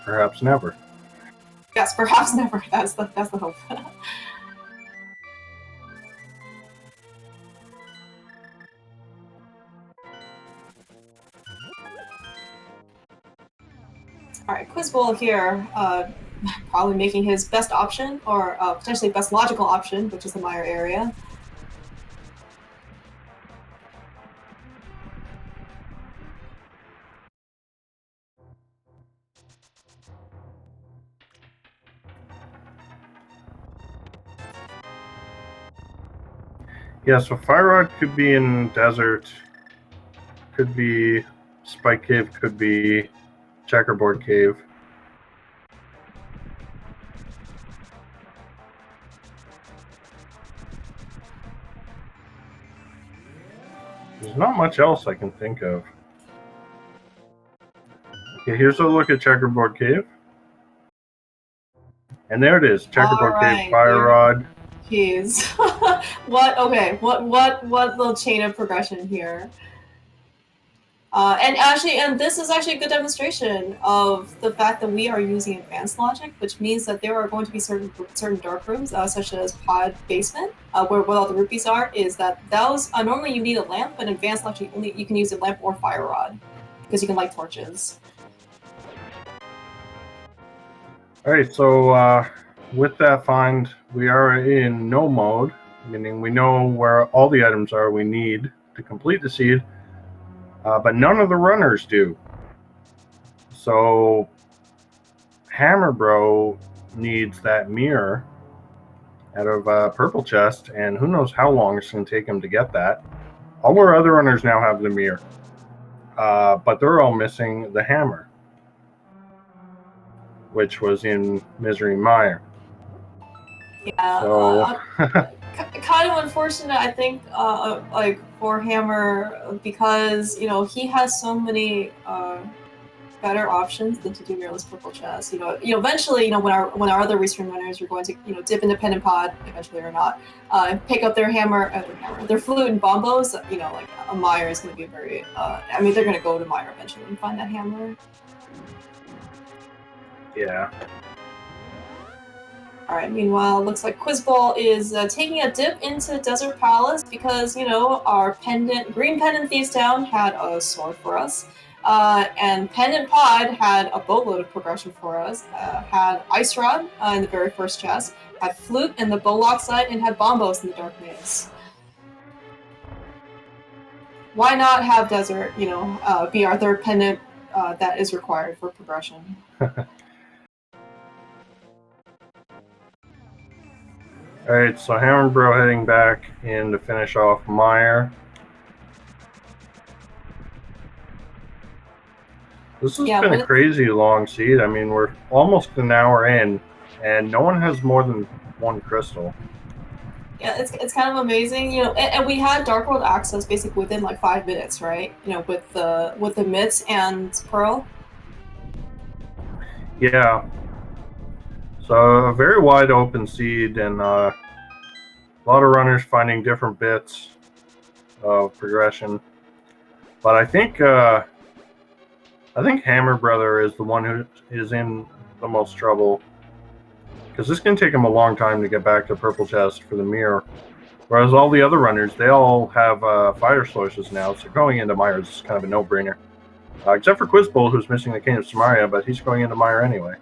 Perhaps never. Yes, perhaps never. That's the hope. All right, Quiz Bowl here, probably making his best option, or potentially best logical option, which is the Meyer area. Yeah, so Fire Rod could be in Desert, could be Spike Cave, could be Checkerboard Cave. There's not much else I can think of. Okay, here's a look at Checkerboard Cave. And there it is, Checkerboard Cave, Fire Rod. Jeez. What little chain of progression here. And this is actually a good demonstration of the fact that we are using advanced logic, which means that there are going to be certain dark rooms, such as Pod Basement, where all the rupees are. Is that those normally you need a lamp, but in advanced logic you can use a lamp or fire rod because you can light torches. All right, so with that find, we are in no mode, meaning we know where all the items are we need to complete the seed. But none of the runners do. So Hammer Bro needs that mirror out of Purple Chest, and who knows how long it's going to take him to get that. All our other runners now have the mirror, but they're all missing the hammer, which was in Misery Mire. Yeah. So kind of unfortunate, I think, like for Hammer, because he has so many better options than to do mirrorless Purple Chest. Eventually, when our other restream runners are going to dip into Pen and Pod, eventually or not, pick up their their flute and bombos. Like a Meyer is going to be very. I mean, they're going to go to Meyer eventually and find that hammer. Yeah. All right. Meanwhile, looks like Quizball is taking a dip into Desert Palace because our Green Pendant Thieves Town had a sword for us, and Pendant Pod had a boatload of progression for us. Had Ice Rod in the very first chest, had Flute in the Bowlock side, and had Bombos in the Dark Maze. Why not have Desert, be our third pendant that is required for progression? Alright, so Hammer Bro heading back in to finish off Meyer. This has been a crazy long seed. I mean, we're almost an hour in, and no one has more than one crystal. Yeah, it's kind of amazing, you know. And we had Dark World access basically within like 5 minutes, right? You know, with the Myths and Pearl. Yeah. So a very wide open seed, and a lot of runners finding different bits of progression. But I think Hammer Brother is the one who is in the most trouble, because this can take him a long time to get back to Purple Chest for the mirror. Whereas all the other runners, they all have fire sources now, so going into Mire is kind of a no-brainer. Except for Quizbull, who's missing the King of Samaria, but he's going into Mire anyway.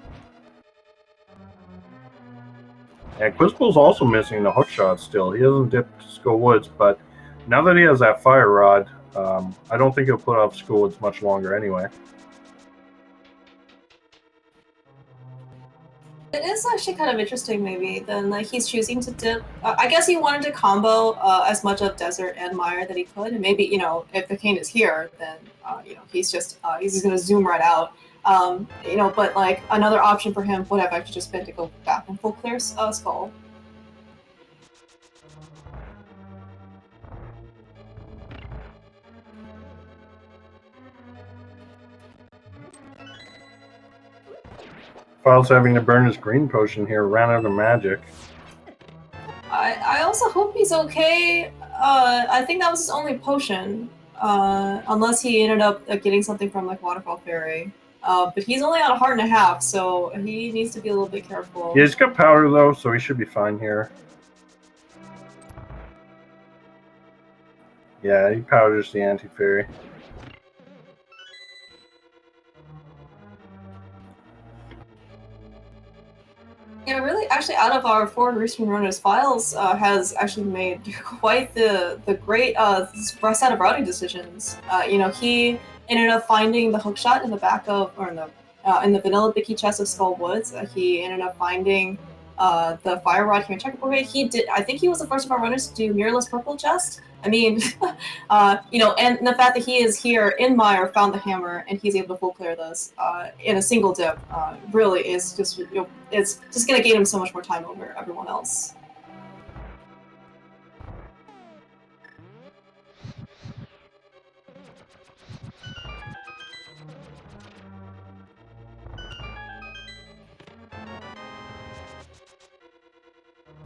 And Quizbull's also missing the hookshot still. He hasn't dipped Skull Woods, but now that he has that fire rod, I don't think he'll put off Skull Woods much longer anyway. It is actually kind of interesting, maybe, then like he's choosing to dip. I guess he wanted to combo as much of Desert and Mire that he could, and maybe, you know, if the Cane is here, then you know, he's just gonna zoom right out. You know, but like another option for him would have actually just been to go back and full clear Skull. Files having to burn his green potion here, ran out of magic. I also hope he's okay. I think that was his only potion, unless he ended up getting something from like Waterfall Fairy. But he's only on a heart and a half, so he needs to be a little bit careful. Yeah, he's got powder though, so he should be fine here. Yeah, he powders the anti-fairy. Yeah, really, actually, out of our 4 recent runners, Files has actually made quite the great set of routing decisions. You know, he ended up finding the hookshot in the back of, or in the vanilla Bicky chest of Skull Woods. He ended up finding the fire rod here in Checkerboard. He did. I think he was the first of our runners to do mirrorless purple chest. I mean, you know, and the fact that he is here in Mire, found the hammer, and he's able to full clear this in a single dip really is just, you know, it's just going to gain him so much more time over everyone else.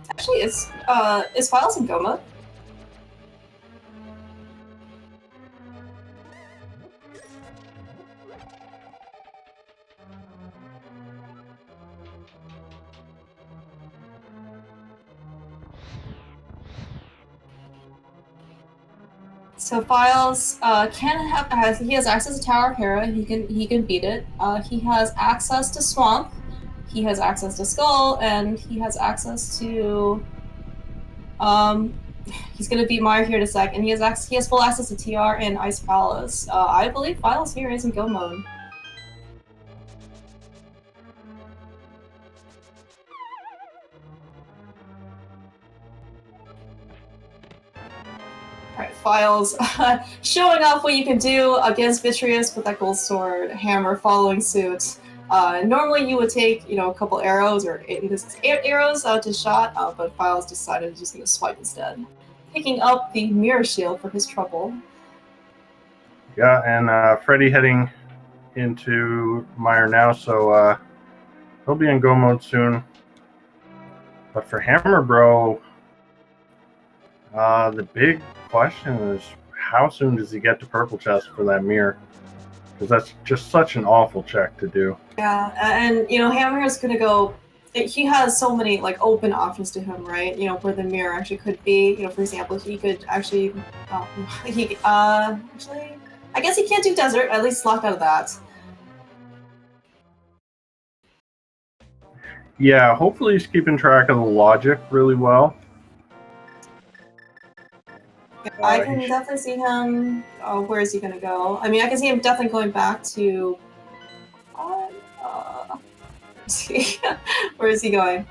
Actually, is Files in go mode? So Files can have he has access to Tower of Hera. He can beat it. He has access to Swamp. He has access to Skull, and he has access to he's gonna beat Mire here in a sec, and he has full access to TR and Ice Palace. I believe Files here is in go mode. Alright, Files showing off what you can do against Vitreous with that gold sword, Hammer following suit. Normally you would take, you know, a couple arrows, or in this case, arrows to shot, but Files decided he's just going to swipe instead, picking up the mirror shield for his trouble. Yeah, and Freddy heading into Mire now, so he'll be in go mode soon. But for Hammer Bro, the big question is, how soon does he get to Purple Chest for that mirror? Because that's just such an awful check to do. Yeah, and you know, Hammer is gonna go. He has so many like open options to him, right? You know, where the mirror actually could be. You know, for example, he could actually, actually, I guess he can't do Desert. At least locked out of that. Yeah, hopefully he's keeping track of the logic really well. I can definitely see him. Oh, where is he gonna go? I mean, I can see him definitely going back to. Where is he going?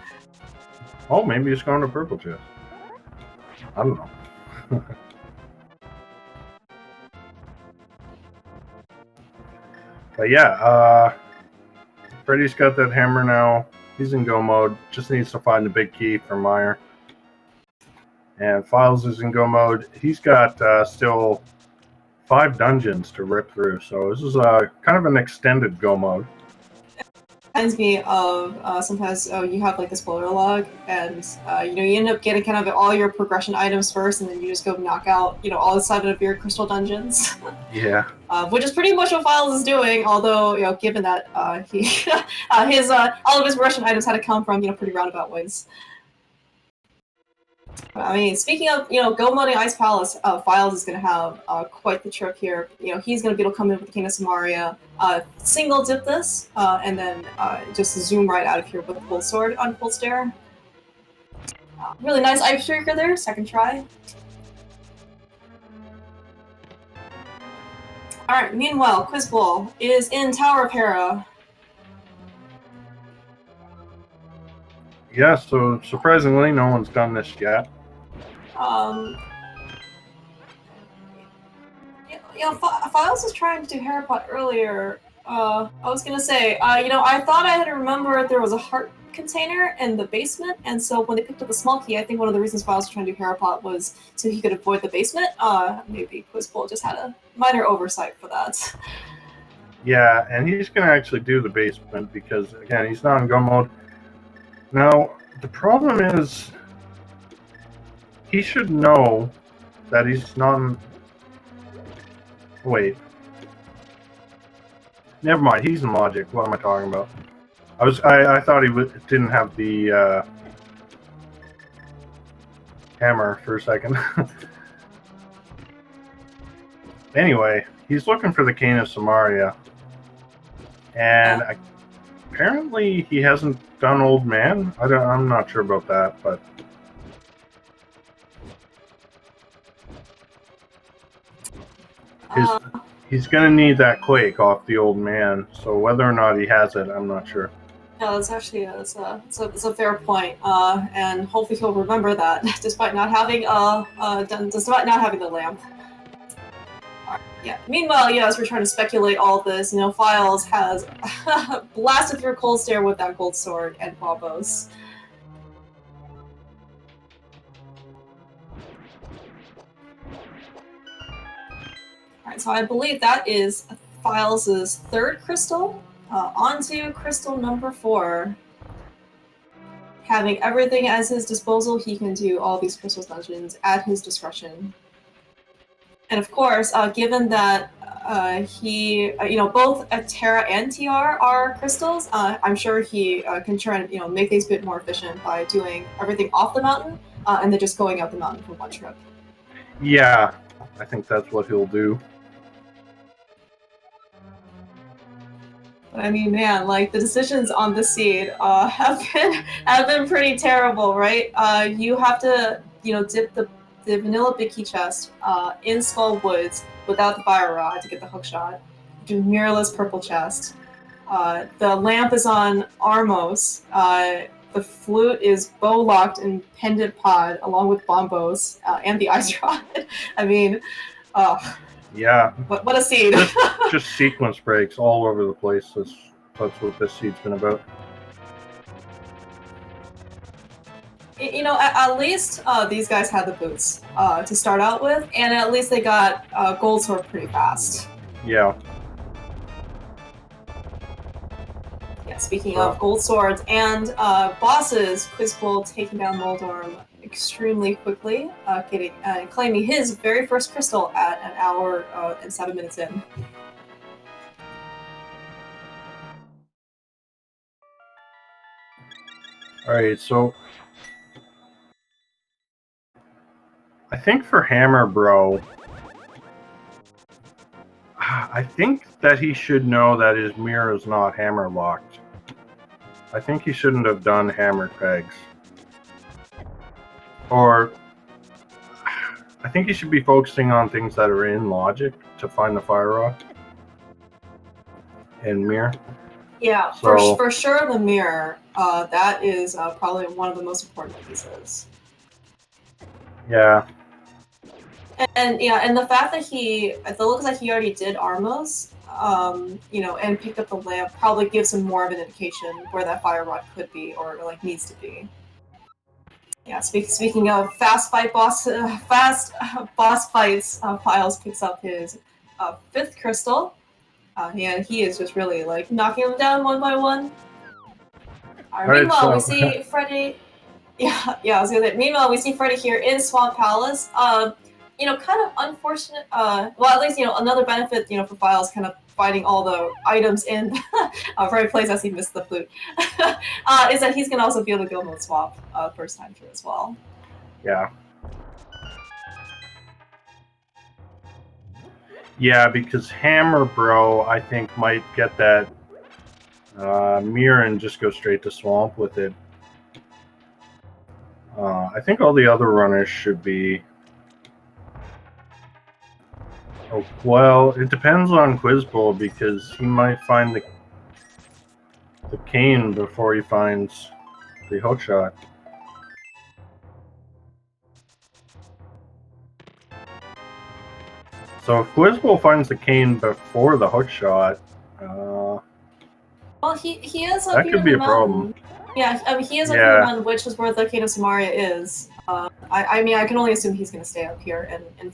Oh, maybe he's going to Purple Chest. I don't know. But yeah, Freddy's got that hammer now. He's in go mode. Just needs to find the big key for Mire. And Files is in go mode. He's got still 5 dungeons to rip through, so this is kind of an extended go mode. Reminds me of sometimes you have like this spoiler log, and you end up getting kind of all your progression items first, and then you just go knock out all the 7 of your crystal dungeons. Yeah. Which is pretty much what Files is doing. Although given that he his all of his progression items had to come from pretty roundabout ways. I mean, speaking of go modding Ice Palace, Files is going to have quite the trip here. He's going to be able to come in with the King of Samaria, single dip this, and then just zoom right out of here with the Full Sword on Full Stare. Really nice Ice Breaker there, second try. Alright, meanwhile, Quizbull is in Tower of Hera. Yeah, so surprisingly, no one's done this yet. Files was trying to do Herapot earlier. I was gonna say, I thought I had remembered there was a heart container in the basement, and so when they picked up the small key, I think one of the reasons Files was trying to do Herapot was so he could avoid the basement. Maybe Quizbull just had a minor oversight for that. Yeah, and he's gonna actually do the basement because again, he's not in go mode. Now, the problem is he should know that he's not in... Wait. Never mind, he's in logic. What am I talking about? I thought he didn't have the hammer for a second. Anyway, he's looking for the King of Samaria. And apparently he hasn't done Old Man. I'm not sure about that, but... He's going to need that Quake off the Old Man, so whether or not he has it, I'm not sure. Yeah, that's actually it's a fair point, and hopefully he'll remember that, despite not having the lamp. Yeah. Meanwhile, as we're trying to speculate all this, Files has blasted through Cold Stare with that gold sword and Bombos. Alright, so I believe that is Files' 3rd crystal. Onto crystal number 4. Having everything at his disposal, he can do all these crystal dungeons at his discretion. And of course, given that he, both Terra and TR are crystals, I'm sure he can try and make things a bit more efficient by doing everything off the mountain and then just going up the mountain for one trip. Yeah, I think that's what he'll do. I mean, man, like the decisions on the seed have been pretty terrible, right? You have to, dip the vanilla Big Key chest in Skull Woods without the fire rod to get the hook shot. Do mirrorless purple chest. The lamp is on Armos. The flute is bow locked in pendant pod along with bombos and the ice rod. I mean, yeah. What a seed. just sequence breaks all over the place. That's what this seed's been about. At least these guys had the boots to start out with, and at least they got Gold Sword pretty fast. Yeah. Yeah, speaking of Gold Swords and bosses, Quizbull taking down Moldorm extremely quickly, claiming his very first crystal at 1 hour and 7 minutes in. Alright, so I think for Hammer Bro, I think that he should know that his mirror is not hammer locked. I think he shouldn't have done hammer pegs. Or I think he should be focusing on things that are in logic to find the fire rock and mirror. Yeah, so, for sure the mirror. That is probably one of the most important pieces. Yeah. And the fact that it looks like he already did Armos, and picked up the lamp probably gives him more of an indication where that fire rod could be or needs to be. Yeah, speaking of fast boss fights, Files picks up his 5th crystal. And he is just really like knocking them down one by one. Meanwhile, we see Freddy. Yeah, I was gonna say. Meanwhile, we see Freddy here in Swamp Palace. Kind of unfortunate. Well, at least another benefit, for Files, kind of finding all the items in Freddy plays as he missed the flute. Is that he's gonna also be able to go mode swap first time through as well. Yeah. Yeah, because Hammer Bro, I think, might get that mirror and just go straight to Swamp with it. I think all the other runners should be... Oh, well, it depends on Quizbull, because he might find the cane before he finds the hookshot. So if Quizbull finds the cane before the hookshot, well, he is up that here could in be the a mountain. problem. Yeah, I mean, he is up here in the mountain, which is where the Cane of Samaria is. I mean, I can only assume he's going to stay up here and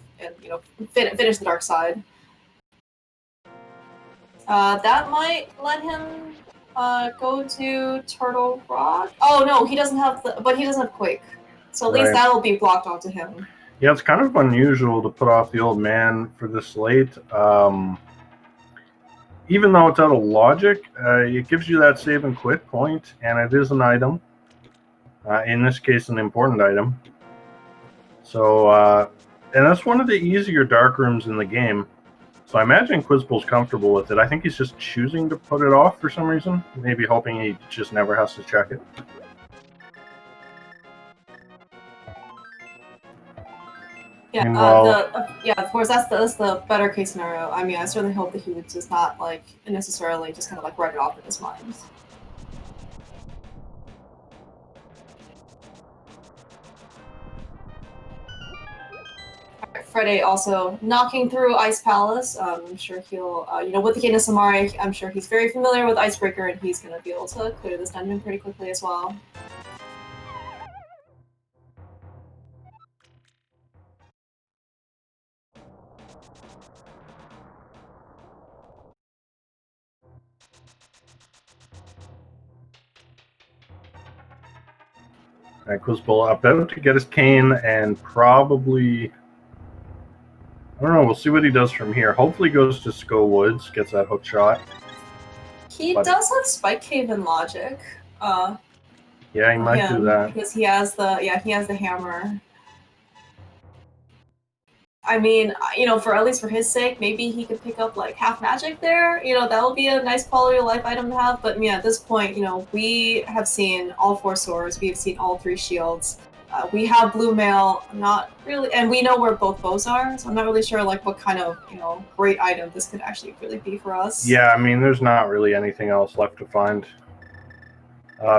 finish the dark side. That might let him go to Turtle Rock. Oh no, he doesn't have but he doesn't have Quake, so at least that'll be blocked onto him. Yeah, it's kind of unusual to put off the old man for this late. Even though it's out of logic, it gives you that save and quit point, and it is an item. In this case, an important item. So, and that's one of the easier dark rooms in the game. So I imagine Quizbull's comfortable with it. I think he's just choosing to put it off for some reason. Maybe hoping he just never has to check it. Yeah, of course, that's the better case scenario. I mean, I certainly hope that he would just not necessarily just kind of write it off in his mind. Freddy also knocking through Ice Palace. I'm sure he'll, with the Cane of Samaria, I'm sure he's very familiar with Icebreaker, and he's going to be able to clear this dungeon pretty quickly as well. Quizbull about to get his cane and probably... I don't know, we'll see what he does from here. Hopefully goes to Skull Woods, gets that hook shot. He does have Spike Cave in Logic. Yeah, he might do that. Because he has the hammer. I mean, at least for his sake, maybe he could pick up half magic there. That would be a nice quality of life item to have. But yeah, at this point, we have seen all 4 swords. We have seen all 3 shields. We have blue mail, not really, and we know where both bows are. So I'm not really sure what kind of great item this could actually really be for us. Yeah, I mean, there's not really anything else left to find.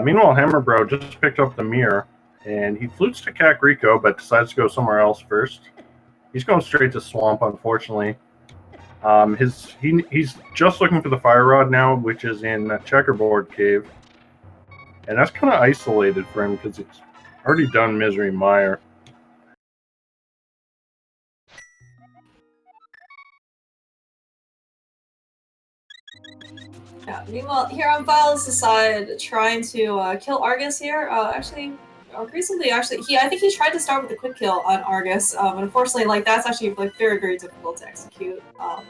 Meanwhile, Hammer Bro just picked up the mirror, and he flutes to Kakariko, but decides to go somewhere else first. He's going straight to Swamp, unfortunately. He's just looking for the Fire Rod now, which is in Checkerboard Cave. And that's kind of isolated for him, because it's already done Misery Mire. Yeah, meanwhile, here on Files' side, trying to kill Argus here. Recently, I think he tried to start with a quick kill on Argus. Unfortunately, that's actually very, very difficult to execute.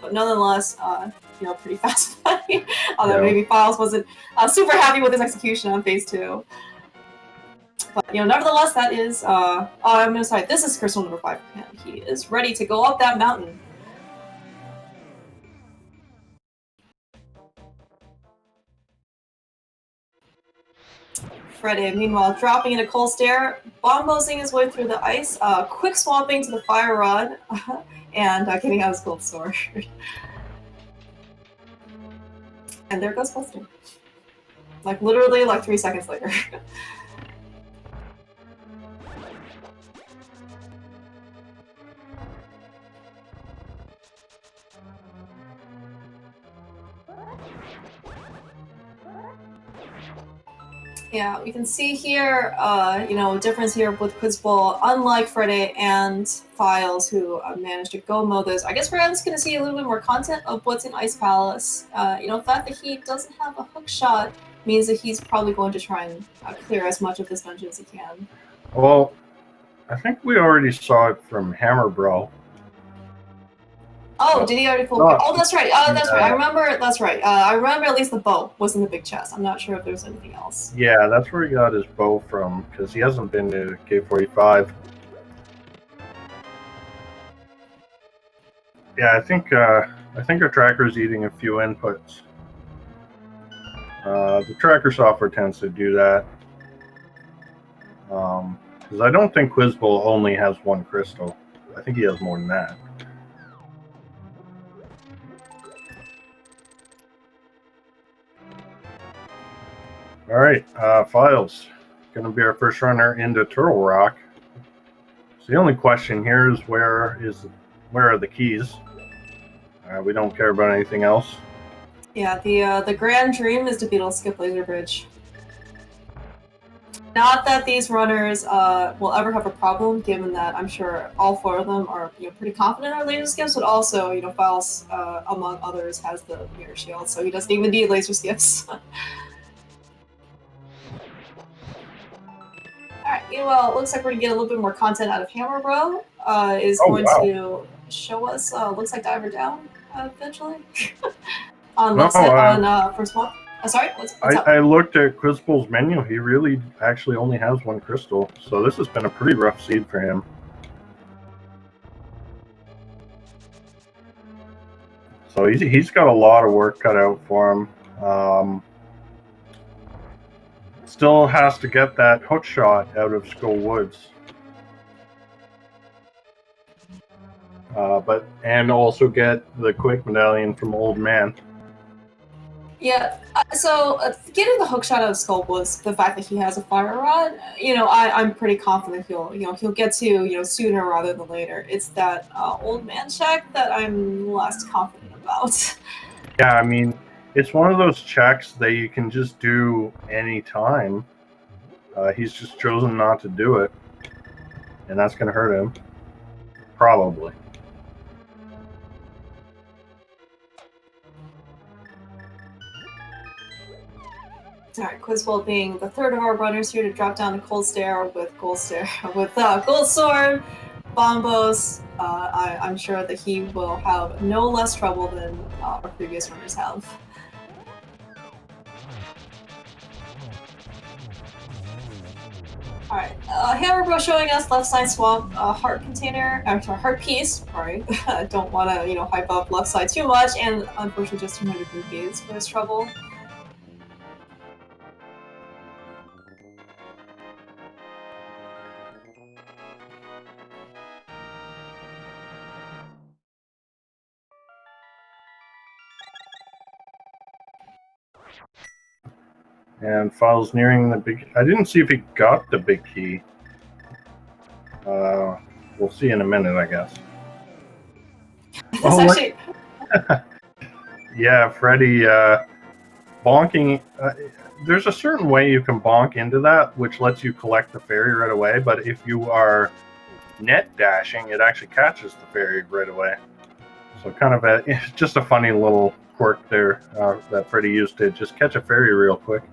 But nonetheless, pretty fast fight. Although maybe Files wasn't super happy with his execution on phase 2. But nevertheless, that is. I'm sorry. This is crystal number 5 for him. He is ready to go up that mountain. Freddy, meanwhile, dropping into Cold Stare, bombosing his way through the ice, quick swapping to the Fire Rod, and getting out his Gold Sword. And there goes Buster. Literally, 3 seconds later. Yeah, we can see here, difference here with Quizball. Unlike Freddy and Files, who managed to go mode this, I guess we're just going to see a little bit more content of what's in Ice Palace. The fact that he doesn't have a hook shot means that he's probably going to try and clear as much of this dungeon as he can. Well, I think we already saw it from Hammer Bro. Oh, did he already pull? Oh, that's right. That's right. I remember. That's right. I remember at least the bow was in the big chest. I'm not sure if there's anything else. Yeah, that's where he got his bow from, because he hasn't been to K45. Yeah, I think our tracker's eating a few inputs. The tracker software tends to do that. Because I don't think Quizball only has one crystal. I think he has more than that. All right, Files. Going to be our first runner into Turtle Rock. So the only question here is where are the keys? We don't care about anything else. Yeah, the grand dream is to beat Skip Laser Bridge. Not that these runners will ever have a problem, given that I'm sure all four of them are pretty confident in our laser skips, but also Files, among others, has the mirror shield, so he doesn't even need laser skips. Alright, well, it looks like we're going to get a little bit more content out of Hammer Bro. Is going to show us, looks like Diver Down, eventually. on first one. Sorry, what's up? I looked at Quizball's menu. He really actually only has one crystal, so this has been a pretty rough seed for him. So he's got a lot of work cut out for him. Still has to get that hook shot out of Skull Woods. And also get the Quake Medallion from Old Man. Yeah, so getting the hook shot out of Skull was the fact that he has a fire rod. I'm pretty confident he'll get to sooner rather than later. It's that Old Man check that I'm less confident about. Yeah, I mean, it's one of those checks that you can just do any time. He's just chosen not to do it, and that's going to hurt him, probably. Alright, Quizball being the third of our runners here to drop down to Cold Stare with Gold Sword, Bombos. I'm sure that he will have no less trouble than our previous runners have. Alright, Hammer Bro showing us left side swamp, heart container, heart piece, sorry. Don't want to, hype up left side too much, and unfortunately just 200 rupees for his trouble. And Files nearing the big... I didn't see if he got the big key. We'll see in a minute, I guess. Actually... Yeah, Freddy, bonking... there's a certain way you can bonk into that, which lets you collect the fairy right away, but if you are net dashing, it actually catches the fairy right away. So kind of just a funny little quirk there that Freddy used to just catch a fairy real quick.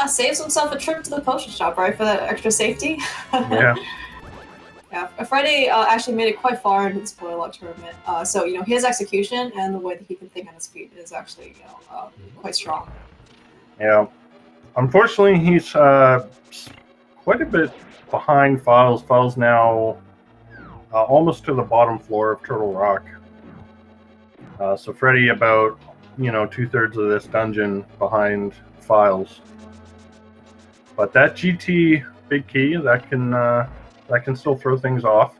Saves himself a trip to the potion shop, right, for that extra safety? Yeah. Yeah, Freddy actually made it quite far into the spoiler luck tournament. So, his execution and the way that he can think on his feet is actually, quite strong. Yeah. Unfortunately, he's quite a bit behind Files. Files now almost to the bottom floor of Turtle Rock. So Freddy about, 2/3 of this dungeon behind Files. But that GT big key, that can still throw things off.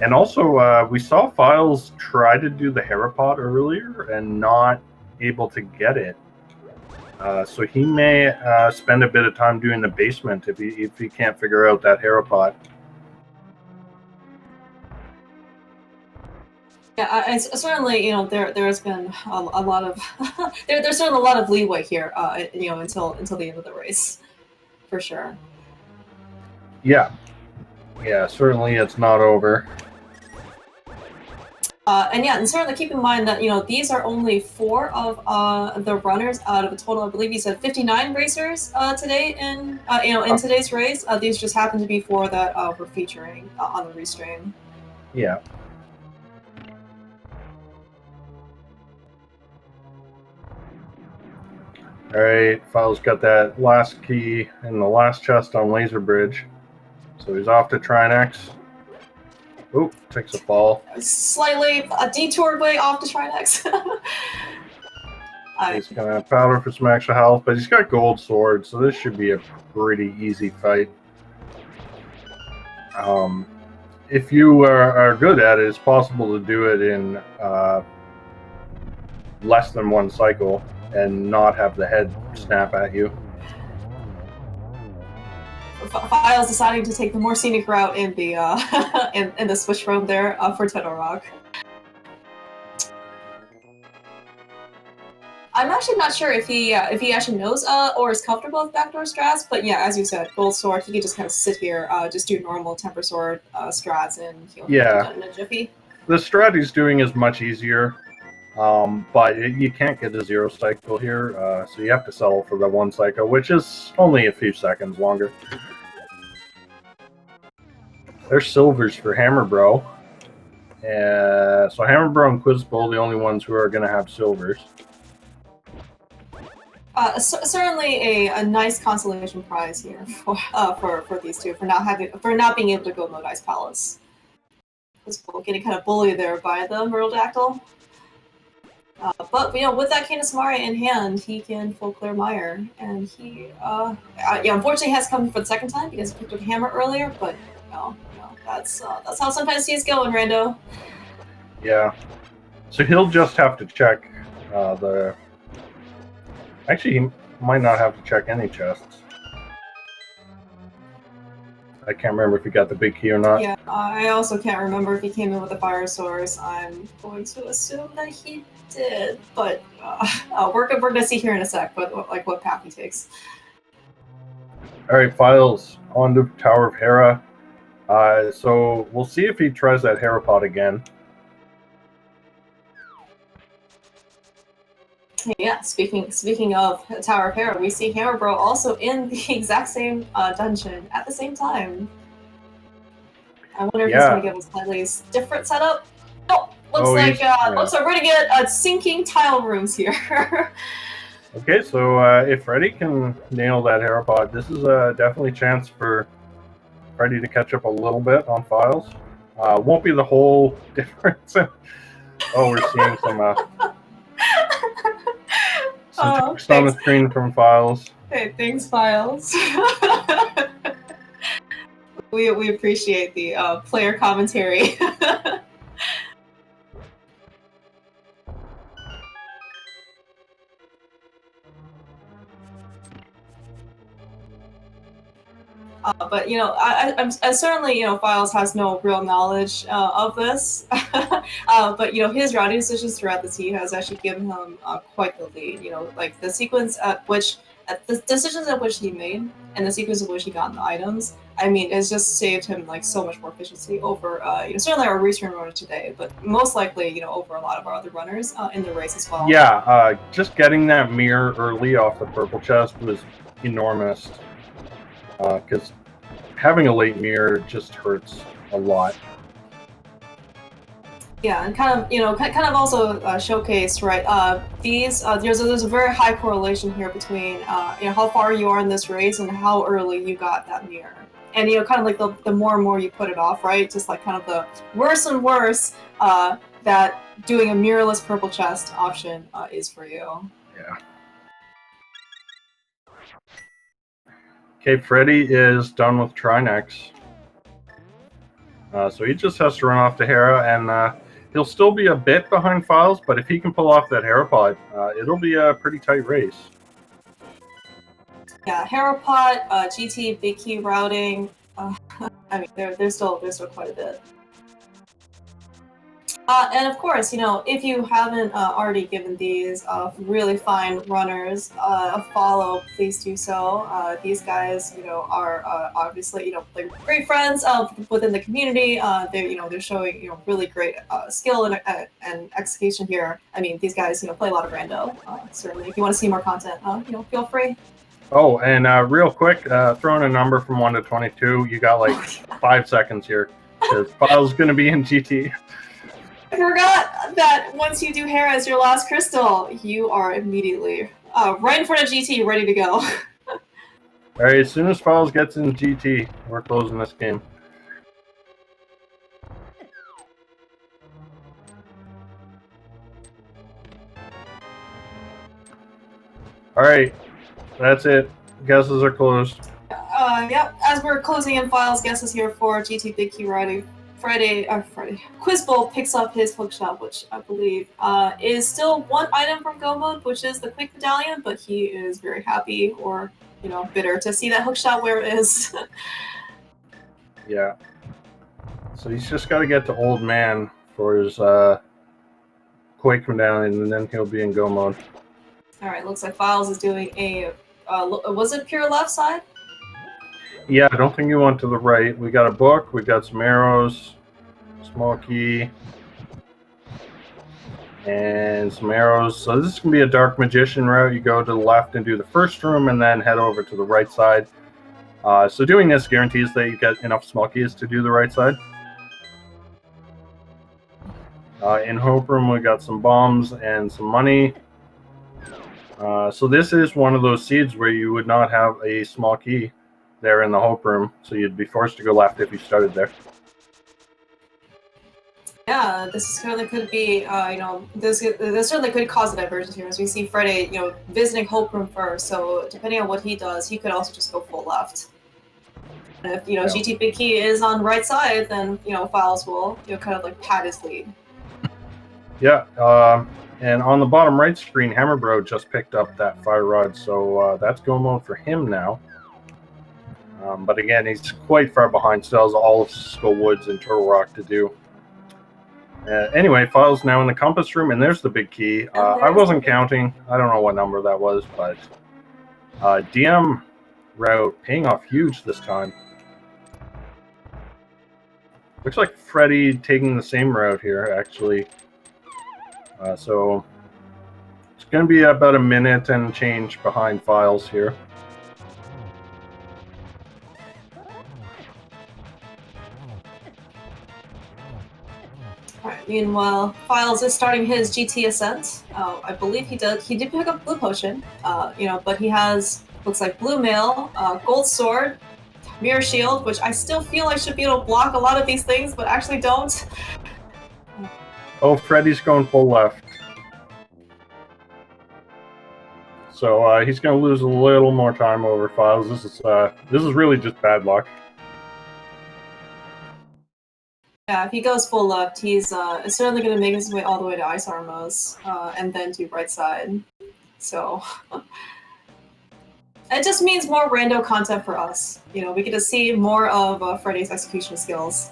And also, we saw Files try to do the Herapod earlier and not able to get it. So he may spend a bit of time doing the basement if he can't figure out that Herapod. Yeah, certainly, there's been a lot of there's certainly a lot of leeway here, until the end of the race, for sure. Yeah, certainly it's not over. And certainly keep in mind that these are only 4 of the runners out of a total. I believe you said 59 racers today in today's race. These just happen to be 4 that we're featuring on the restream. Yeah. All right, File's got that last key in the last chest on Laser Bridge, so he's off to Trinex. Oop, takes a fall. Slightly detoured way off to Trinex. He's gonna powder for some extra health, but he's got gold sword, so this should be a pretty easy fight. If you are good at it, it's possible to do it in less than 1 cycle and not have the head snap at you. Files deciding to take the more scenic route in the in the switch room there for Turtle Rock. I'm actually not sure if he actually knows or is comfortable with backdoor strats, but yeah, as you said, gold sword, he can just kind of sit here, just do normal temper sword strats, and he'll be done in a jiffy. The strat he's doing is much easier, but you can't get a 0 cycle here, so you have to settle for the 1 cycle, which is only a few seconds longer. There's silvers for Hammer Bro. So Hammer Bro and Quizbull, the only ones who are going to have silvers. Certainly a nice consolation prize here for these two for not being able to go Mode Ice Palace. Quizbull getting kind of bullied there by the Myrtledactyl. But with that Canis Mare in hand, he can full clear Mire, and he unfortunately has come for the 2nd time because he picked up Hammer earlier. But that's how sometimes he's going, Rando. Yeah, so he'll just have to check the. Actually, he might not have to check any chests. I can't remember if he got the big key or not. Yeah, I also can't remember if he came in with a fire source. I'm going to assume that he did, but we're gonna see here in a sec. But what path he takes. All right, Files on to Tower of Hera. So we'll see if he tries that Herapod again. Yeah, speaking of Tower of Hera, we see Hammer Bro also in the exact same dungeon at the same time. I wonder if he's going to give a slightly different setup. No, looks like we're going to get sinking tile rooms here. Okay, so if Freddy can nail that Herapod, this is definitely a chance for Freddy to catch up a little bit on Files. Won't be the whole difference. Oh, we're seeing some text on the screen from Files. Hey, thanks, Files. we appreciate the player commentary. But I'm certainly Files has no real knowledge of this. But his routing decisions throughout the sea has actually given him quite the lead. Like the sequence at which, the decisions at which he made, and the sequence at which he got the items. I mean, it's just saved him like so much more efficiency over certainly our restream runner today, but most likely over a lot of our other runners in the race as well. Yeah, just getting that mirror early off the purple chest was enormous. Because having a late mirror just hurts a lot. Yeah, and kind of also showcased, right? There's a very high correlation here between how far you are in this race and how early you got that mirror, and kind of like the more and more you put it off, right? Just like kind of the worse and worse that doing a mirrorless purple chest option is for you. Yeah. Okay, Freddy is done with Trinex. So he just has to run off to Hera, and he'll still be a bit behind Files, but if he can pull off that Herapod, it'll be a pretty tight race. Yeah, Herapod, GT, big key routing. I mean, there's still quite a bit. And of course, if you haven't already given these really fine runners a follow, please do so. These guys, are obviously, they're great friends within the community. They're showing, really great skill and execution here. I mean, these guys, play a lot of rando. Certainly, if you want to see more content, feel free. Oh, and real quick, throwing a number from 1 to 22. You got like 5 seconds here because File's going to be in GT. I forgot that once you do hair as your last crystal, you are immediately right in front of GT, ready to go. All right, as soon as Files gets in GT, we're closing this game. All right, that's it. Guesses are closed. Yep, as we're closing in Files, guesses here for GT Big Key Friday. Quiz Bowl picks up his hookshot, which I believe is still one item from Go Mode, which is the quick medallion, but he is very happy or, bitter to see that hookshot where it is. Yeah. So he's just got to get to Old Man for his quick medallion, and then he'll be in Go Mode. All right, looks like Files is doing a, was it pure left side? Yeah, I don't think you went to the right. We got a book, we got some arrows, small key, and some arrows. So this is going to be a Dark Magician route. You go to the left and do the first room, and then head over to the right side. So doing this guarantees that you get enough small keys to do the right side. In Hope Room, we got some bombs and some money. So this is one of those seeds where you would not have a small key there in the Hope Room, so you'd be forced to go left if you started there. Yeah, this certainly could be, this certainly could cause a divergence here, as we see Friday, visiting Hope Room first. So depending on what he does, he could also just go full left. And if GT Big Key is on right side, then Files will kind of like pad his lead. Yeah, and on the bottom right screen, Hammerbro just picked up that fire rod, so that's Go Mode for him now. But again, he's quite far behind. Still has all of Skull Woods and Turtle Rock to do. Anyway, Files now in the compass room, and there's the big key. I wasn't counting. I don't know what number that was, but DM route paying off huge this time. Looks like Freddy taking the same route here, actually. So it's going to be about a minute and change behind Files here. Meanwhile, Files is starting his GT ascent. I believe he did pick up Blue Potion, but he has, looks like Blue Mail, Gold Sword, Mirror Shield, which I still feel I should be able to block a lot of these things, but actually don't. Oh, Freddy's going full left. So he's going to lose a little more time over Files. This is really just bad luck. Yeah, if he goes full left, he's certainly going to make his way all the way to Ice Armos, and then to right side. So it just means more rando content for us. We get to see more of Freddy's execution skills.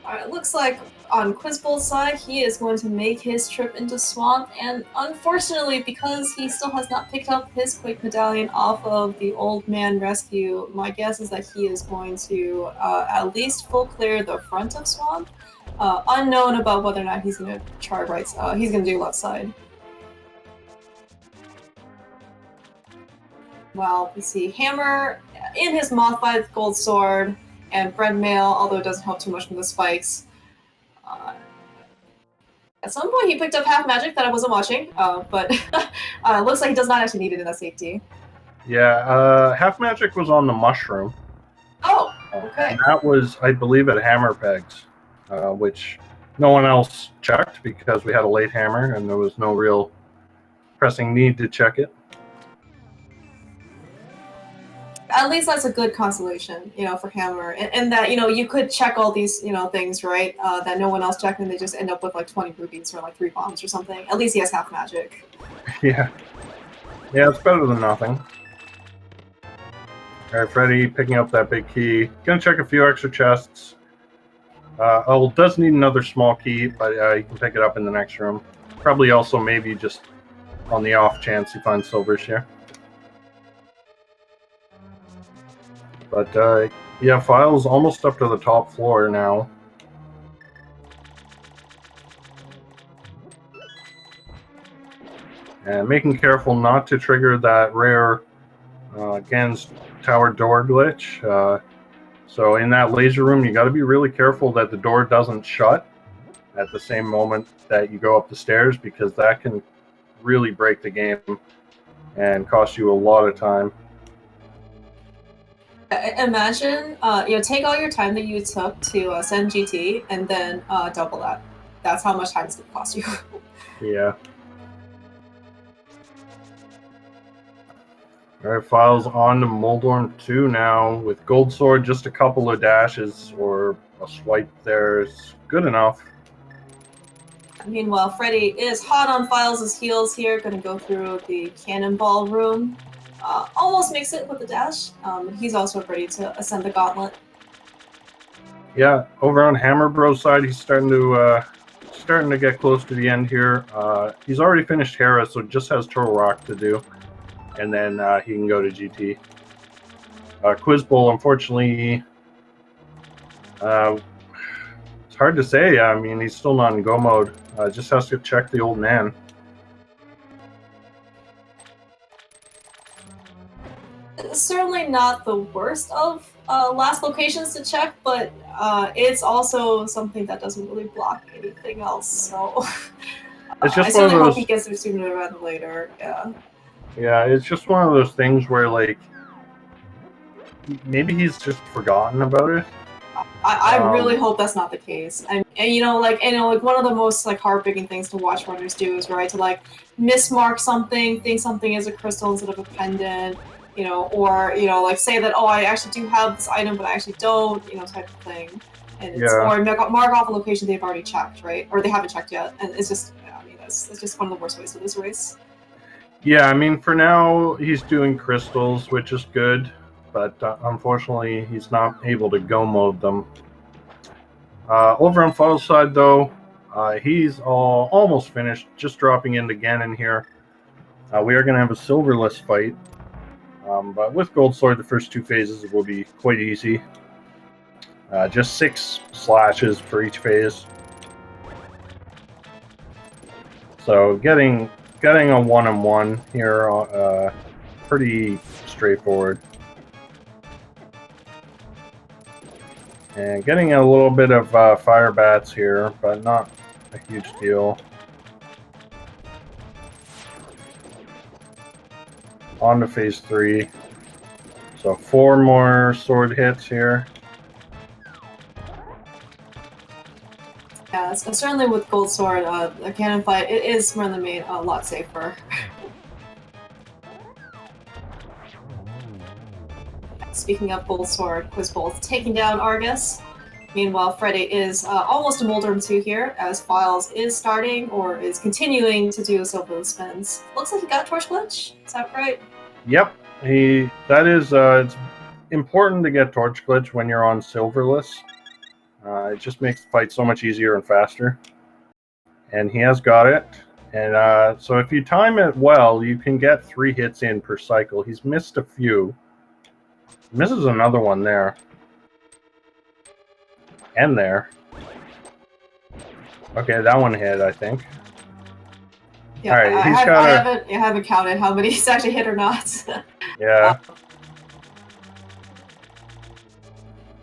It looks like on Quizball's side, he is going to make his trip into Swamp, and unfortunately, because he still has not picked up his Quick Medallion off of the Old Man Rescue, my guess is that he is going to at least full clear the front of Swamp. Unknown about whether or not he's going to try right. He's going to do left side. Well, we see Hammer in his Mothbite Gold Sword, and Bread Mail, although it doesn't help too much from the spikes. At some point, he picked up Half Magic that I wasn't watching, but it looks like he does not actually need it in that safety. Yeah, Half Magic was on the Mushroom. Oh, okay. And that was, I believe, at Hammer Pegs, which no one else checked because we had a late hammer and there was no real pressing need to check it. At least that's a good consolation, for Hammer, and that you could check all these things, right? That no one else checked, and they just end up with like 20 rubies or like 3 bombs or something. At least he has half magic. Yeah, it's better than nothing. All right, Freddy picking up that big key. Gonna check a few extra chests. Does need another small key, but you can pick it up in the next room. Probably also maybe just on the off chance he finds silvers here. But yeah, File's almost up to the top floor now. And making careful not to trigger that rare Gans tower door glitch. So in that laser room, you got to be really careful that the door doesn't shut at the same moment that you go up the stairs, because that can really break the game and cost you a lot of time. Imagine, take all your time that you took to send GT and then double that. That's how much time it's going to cost you. Yeah. Alright, File's on to Moldorm 2 now. With Gold Sword, just a couple of dashes or a swipe there is good enough. Meanwhile, Freddy is hot on Files' heels here, going to go through the cannonball room. Almost makes it with the dash. He's also ready to ascend the gauntlet. Yeah, over on Hammer Bro's side, he's starting to get close to the end here. He's already finished Hera, so just has Turtle Rock to do, and then he can go to GT. Quiz Bowl, unfortunately, it's hard to say. I mean, he's still not in go mode. Just has to check the old man. Certainly not the worst of last locations to check, but it's also something that doesn't really block anything else. So it's just I certainly hope he gets there sooner rather than later. Yeah. Yeah, it's just one of those things where like maybe he's just forgotten about it. I really hope that's not the case. And one of the most like heartbreaking things to watch runners do is to like mismark something, think something is a crystal instead of a pendant. Or like say that, oh, I actually do have this item, but I actually don't, type of thing. And it's or mark off a location they've already checked, right? Or they haven't checked yet, and it's just, it's just one of the worst ways to this race. Yeah, I mean, for now he's doing crystals, which is good, but unfortunately he's not able to go mode them. Over on File's side, though, he's almost finished, just dropping in again in here. We are going to have a silverless fight. But with Gold Sword, the first 2 phases will be quite easy. Just 6 slashes for each phase. So getting a 1-on-1 here, pretty straightforward. And getting a little bit of fire bats here, but not a huge deal. On to phase 3. So 4 more sword hits here. Yeah, so certainly with Gold Sword, a cannon fight, it is really made a lot safer. Speaking of Gold Sword, Quiz Bowl is taking down Argus. Meanwhile, Freddy is almost a Moldorm 2 here, as Files is starting, or is continuing to do silverless spins. Looks like he got Torch Glitch, is that right? Yep, it's important to get Torch Glitch when you're on silverless. It just makes the fight so much easier and faster. And he has got it. And so if you time it well, you can get 3 hits in per cycle. He's missed a few. Misses another one there. And there. Okay, that one hit, I think. Yeah, all right, I haven't counted how many he's actually hit or not. Yeah.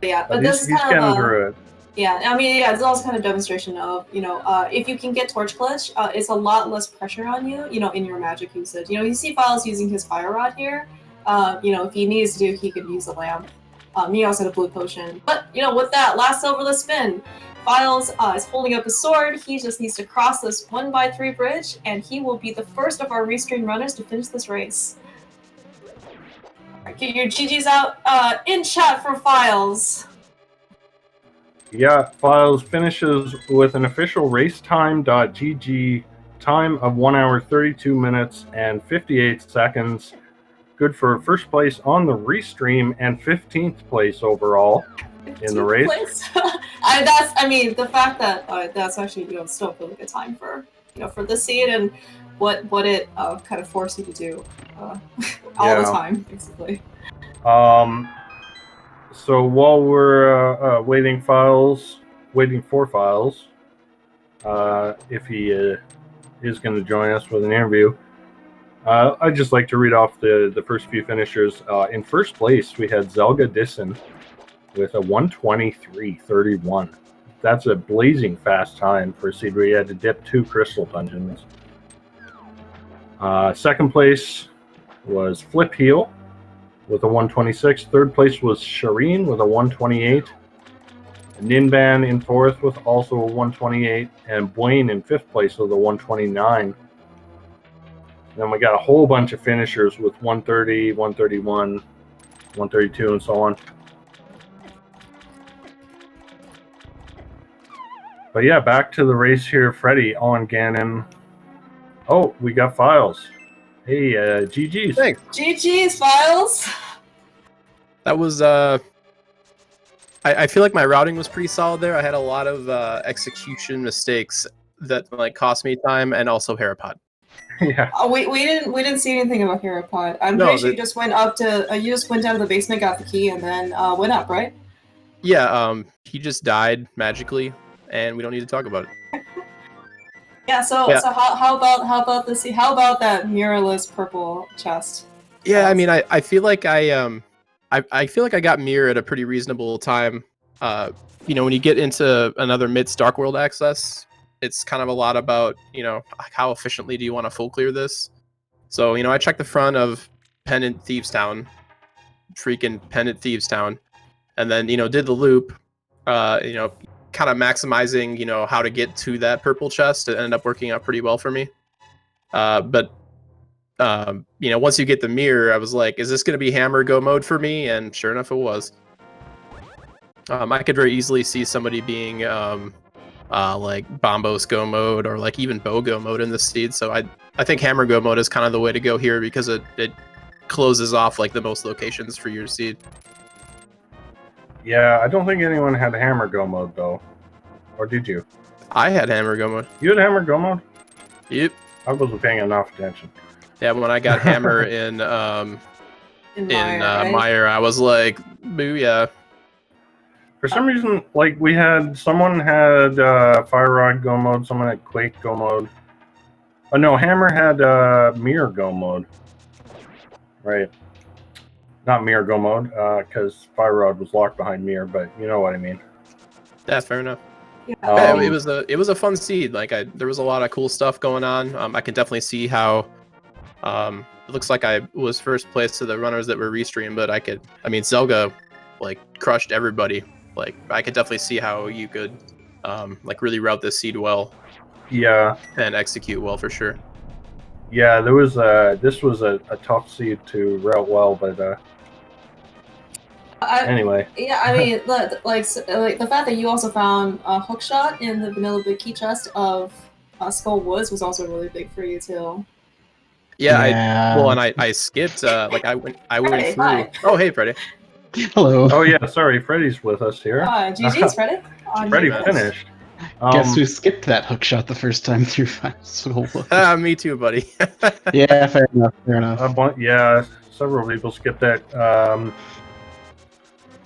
But this is kind getting through it. Yeah, I mean, yeah, it's also kind of demonstration of, if you can get Torch Glitch, it's a lot less pressure on you, in your magic usage. You see Files using his Fire Rod here. If he needs to, he could use the lamp. He also had a blue potion. But, with that last silverless spin, Files is holding up his sword. He just needs to cross this 1x3 bridge, and he will be the first of our restream runners to finish this race. Get your GGs out in chat for Files. Yeah, Files finishes with an official racetime.gg time of 1 hour 32 minutes and 58 seconds. Good for first place on the restream and 15th place overall in the race. I mean, the fact that that's actually still a really good time for for the seed and what it kind of forced you to do all the time, basically. So while we're waiting for Files, if he is going to join us with an interview, I'd just like to read off the first few finishers. In first place, we had Zelga Disson with a 1:23.31. That's a blazing fast time for a seed where you had to dip 2 crystal dungeons. Second place was Flip Heel with a 1:26. Third place was Shireen with a 1:28. Ninban in fourth with also a 1:28. And Blaine in fifth place with a 1:29. Then we got a whole bunch of finishers with 1:30, 1:31, 1:32, and so on. But yeah, back to the race here. Freddie on Ganon. Oh, we got Files. Hey, GG's. Thanks. GG's, Files. That was, I feel like my routing was pretty solid there. I had a lot of execution mistakes that like cost me time and also Herapod. Yeah. We didn't see anything about Herapod. I'm pretty sure you just went up to you just went down to the basement, got the key, and then went up, right? Yeah. He just died magically, and we don't need to talk about it. Yeah. So how about this? How about that mirrorless purple chest? Yeah. I mean, I feel like I feel like I got mirror at a pretty reasonable time. When you get into another Midst Dark World access, it's kind of a lot about, how efficiently do you want to full clear this? So, I checked the front of Pendant Thieves Town, freaking Pendant Thieves Town, and then, did the loop, kind of maximizing, how to get to that purple chest. It ended up working out pretty well for me. But once you get the mirror, I was like, is this going to be hammer go mode for me? And sure enough, it was. I could very easily see somebody being like Bombos go mode or like even bow go mode in this seed. So I think hammer go mode is kind of the way to go here because it closes off like the most locations for your seed. Yeah, I don't think anyone had hammer go mode though. Or did you? I had hammer go mode. You had hammer go mode? Yep. I wasn't paying enough attention. Yeah, when I got hammer in Meyer, I was like, booyah. For some reason, like someone had Fire Rod go mode, someone had Quake go mode. Oh no, Hammer had Mirror go mode. Right. Not Mirror go mode, because Fire Rod was locked behind Mirror, but you know what I mean. Yeah, fair enough. Yeah, it was a fun seed. Like there was a lot of cool stuff going on. I can definitely see how it looks like I was first place to the runners that were restreamed, but Zelga like crushed everybody. Like I could definitely see how you could like really route this seed well. Yeah. And execute well for sure. Yeah, this was a tough seed to route well, but anyway. Yeah, I mean, like the fact that you also found a hookshot in the vanilla big key chest of Skull Woods was also really big for you too. Yeah. I skipped. Like I went through. Hi. Oh, hey, Freddie. Hello. Oh yeah, sorry, Freddie's with us here. GG's, Freddie. Freddie finished. Guess who skipped that hookshot the first time through Skull Woods? Me too, buddy. Yeah, fair enough. Yeah, several people skipped that.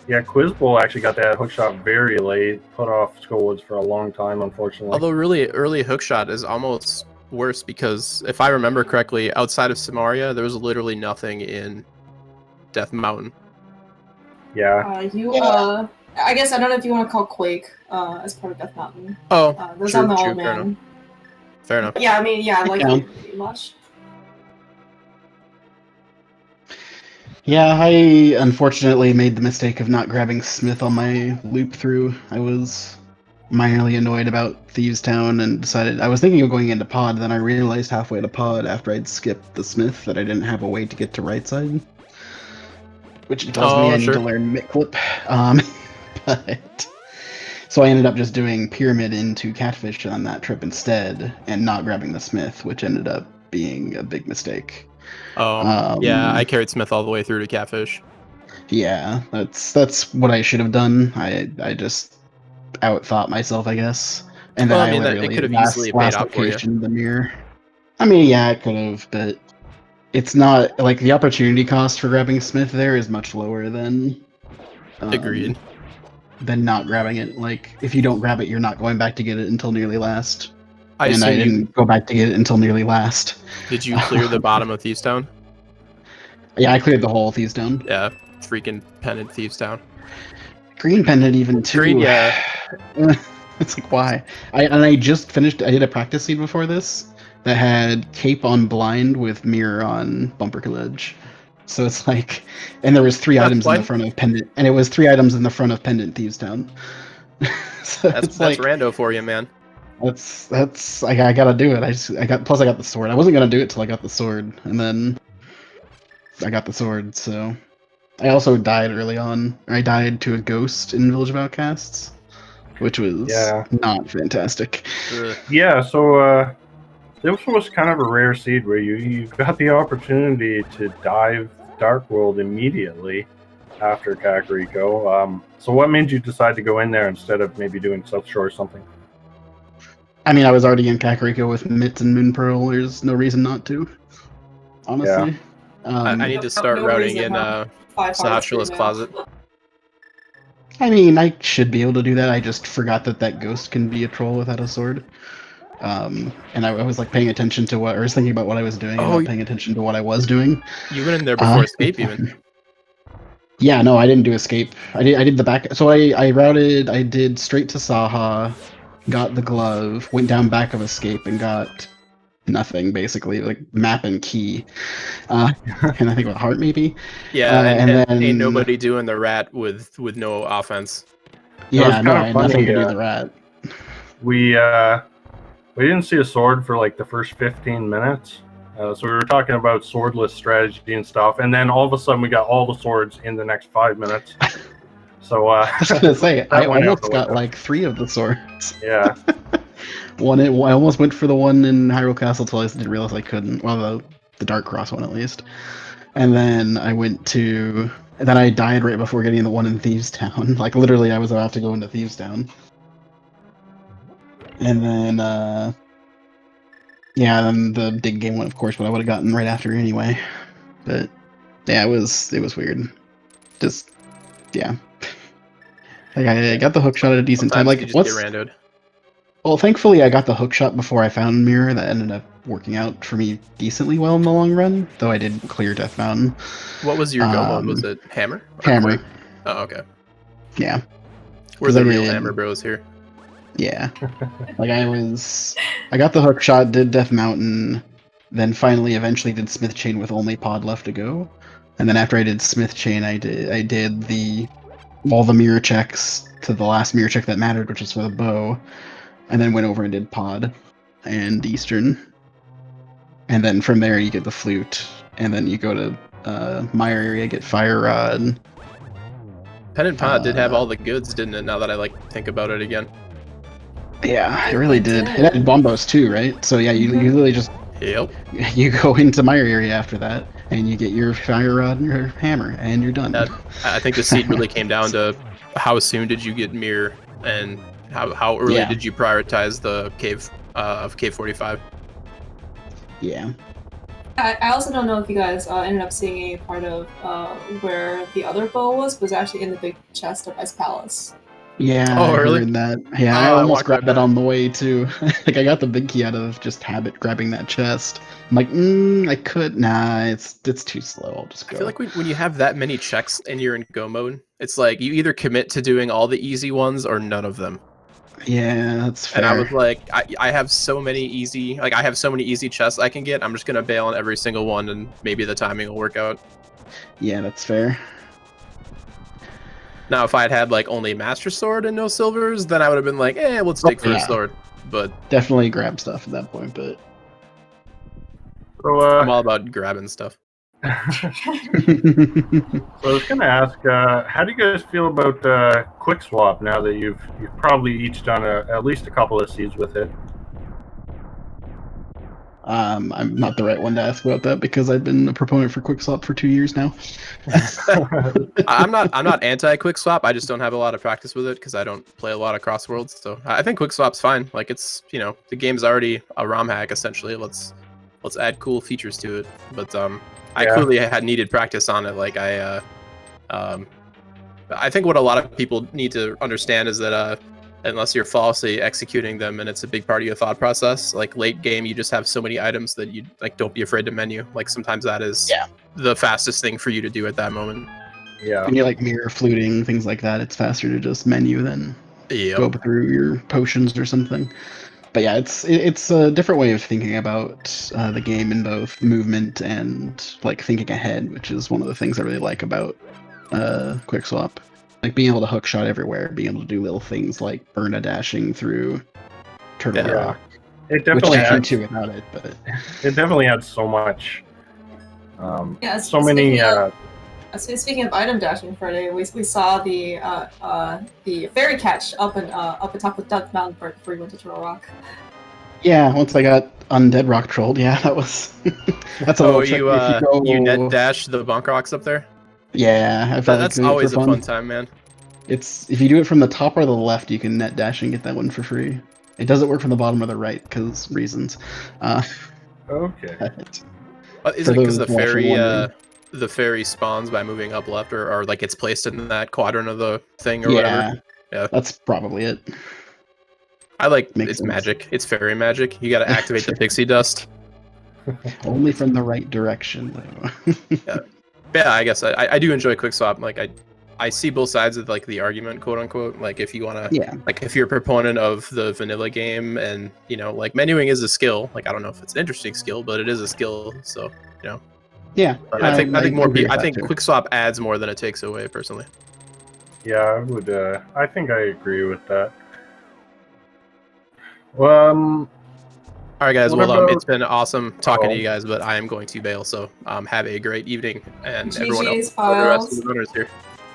Yeah, Quizbowl actually got that hookshot very late. Put off Skullwoods for a long time, unfortunately. Although really early hookshot is almost worse because if I remember correctly, outside of Samaria, there was literally nothing in Death Mountain. Yeah. I guess I don't know if you want to call Quake as part of Death Mountain. Oh, those true, on the true, old man. Fair enough. Yeah, I mean, yeah, like pretty much. Yeah, I unfortunately made the mistake of not grabbing Smith on my loop through. I was minorly annoyed about Thieves Town and decided I was thinking of going into pod, then I realized halfway to pod after I'd skipped the Smith that I didn't have a way to get to right side. which tells me I need to learn mitt clip. But so I ended up just doing pyramid into catfish on that trip instead, and not grabbing the smith, which ended up being a big mistake. Oh, yeah, I carried smith all the way through to catfish. Yeah, that's what I should have done. I just outthought myself, I guess. And then Well, I mean, literally it could have easily paid last off for you. location, the mirror. I mean, yeah, it could have, but it's not like the opportunity cost for grabbing Smith there is much lower than Agreed. Than not grabbing it. Like if you don't grab it, you're not going back to get it until nearly last. I didn't go back to get it until nearly last. Did you clear the bottom of Thieves Town? Yeah, I cleared the whole Thieves Town. Yeah, freaking pendant Thieves Town. Green pendant even too. Green, yeah. It's like why? I just finished. I did a practice scene before this that had cape on blind with mirror on bumper ledge. So it's like, and there was 3 items in the front of pendant, and it was 3 items in the front of pendant Thieves Town. So that's rando for you, man. That's I gotta do it. Plus I got the sword. I wasn't gonna do it till I got the sword, and then I got the sword. So I also died early on. I died to a ghost in Village of Outcasts, which was not fantastic. Yeah, so this was kind of a rare seed where you got the opportunity to dive Dark World immediately after Kakariko. So what made you decide to go in there instead of maybe doing South Shore or something? I mean, I was already in Kakariko with Mitts and Moon Pearl. There's no reason not to, honestly. Yeah. I need to start routing in Sasha's closet. I mean, I should be able to do that. I just forgot that ghost can be a troll without a sword. And I was like paying attention to I was thinking about what I was doing and not paying attention to what I was doing. You went in there before escape even. Yeah, no, I didn't do escape. I did the back. So I did straight to Saha, got the glove, went down back of escape, and got nothing basically, like map and key. And I think about heart maybe. Yeah, and then ain't nobody doing the rat with no offense. Yeah, no, I had nothing to do with the rat. We didn't see a sword for like the first 15 minutes. So we were talking about swordless strategy and stuff, and then all of a sudden we got all the swords in the next 5 minutes. So I was gonna say I almost got like 3 of the swords. Yeah. I almost went for the one in Hyrule Castle till I didn't realize I couldn't. Well, the Dark Cross one at least. And then I died right before getting the one in Thieves Town. Like literally, I was about to go into Thieves Town. And then, then the dig game one, of course, but I would have gotten right after anyway. But yeah, it was weird. Just like I got the hook shot at a decent time. Like get randoed. Well, thankfully I got the hook shot before I found Mirror. That ended up working out for me decently well in the long run. Though I did clear Death Mountain. What was your go mode? Was it hammer? Hammer. Oh, okay. Yeah. We're the real hammer bros here. Yeah. Like I got the hook shot, did Death Mountain, then eventually did Smith Chain with only pod left to go. And then after I did Smith Chain, I did all the mirror checks to the last mirror check that mattered, which was for the bow. And then went over and did pod and Eastern. And then from there you get the flute. And then you go to Mire area, get Fire Rod. Pendant Pod did have all the goods, didn't it, now that I think about it again? Yeah, it really did. It had bombos too, right? So yeah, you literally just you go into Mire area after that, and you get your Fire Rod and your hammer, and you're done. I think the seed really came down to how soon did you get Mirror, and how early did you prioritize the cave of Cave 45? Yeah. I also don't know if you guys ended up seeing a part of where the other bow was actually in the big chest of Ice Palace. Yeah, I heard that. Yeah, I almost grabbed that on the way too. Like I got the big key out of just habit grabbing that chest. I'm like, I could. Nah, it's too slow. I'll just go. I feel like when you have that many checks and you're in go mode, it's like you either commit to doing all the easy ones or none of them. Yeah, that's fair. And I was like, I have so many easy, chests I can get. I'm just gonna bail on every single one, and maybe the timing will work out. Yeah, that's fair. Now, if I had like only Master Sword and no silvers, then I would have been like, let's take for a sword. But definitely grab stuff at that point. But so, I'm all about grabbing stuff. So I was going to ask, how do you guys feel about Quick Swap now that you've probably each done at least a couple of seeds with it? I'm not the right one to ask about that because I've been a proponent for QuickSwap for 2 years now. I'm not anti quick swap. I just don't have a lot of practice with it because I don't play a lot of cross worlds. So I think quick swap's fine. Like it's the game's already a ROM hack essentially. Let's add cool features to it. But I clearly had needed practice on it. Like I think what a lot of people need to understand is that unless you're falsely executing them and it's a big part of your thought process, like late game you just have so many items that you like don't be afraid to menu. Like sometimes that is the fastest thing for you to do at that moment. Yeah. When you're like mirror fluting, things like that, it's faster to just menu than go through your potions or something. But yeah, it's a different way of thinking about the game in both movement and like thinking ahead, which is one of the things I really like about Quick Swap. Like being able to hook shot everywhere, being able to do little things like burn a dashing through Turtle Rock. It definitely which I can't adds, do without it, but it definitely adds so much. So many. Speaking of item dashing, Friday, we saw the fairy catch up atop of Death Mountain before you went to Turtle Rock. Yeah, once I got undead rock trolled, yeah, that was that's a little trick. You net dash the bonk rocks up there? Yeah, I felt that's always a fun time, man. It's if you do it from the top or the left, you can net dash and get that one for free. It doesn't work from the bottom or the right because reasons. Okay. Is it because the fairy spawns by moving up left, or like it's placed in that quadrant of the thing or whatever? Yeah, that's probably it. It's magic. It's fairy magic. You got to activate the pixie dust. Only from the right direction, though. Yeah, I guess I do enjoy quick swap. Like I see both sides of like the argument, quote unquote. Like if you want to, like if you're a proponent of the vanilla game and like menuing is a skill. Like I don't know if it's an interesting skill, but it is a skill. So Yeah. But I think more people. I think quick swap adds more than it takes away, personally. Yeah, I would. I think I agree with that. Well, all right, guys. Well, it's been awesome talking to you guys, but I am going to bail. So have a great evening, and everyone else. The rest of the runners here.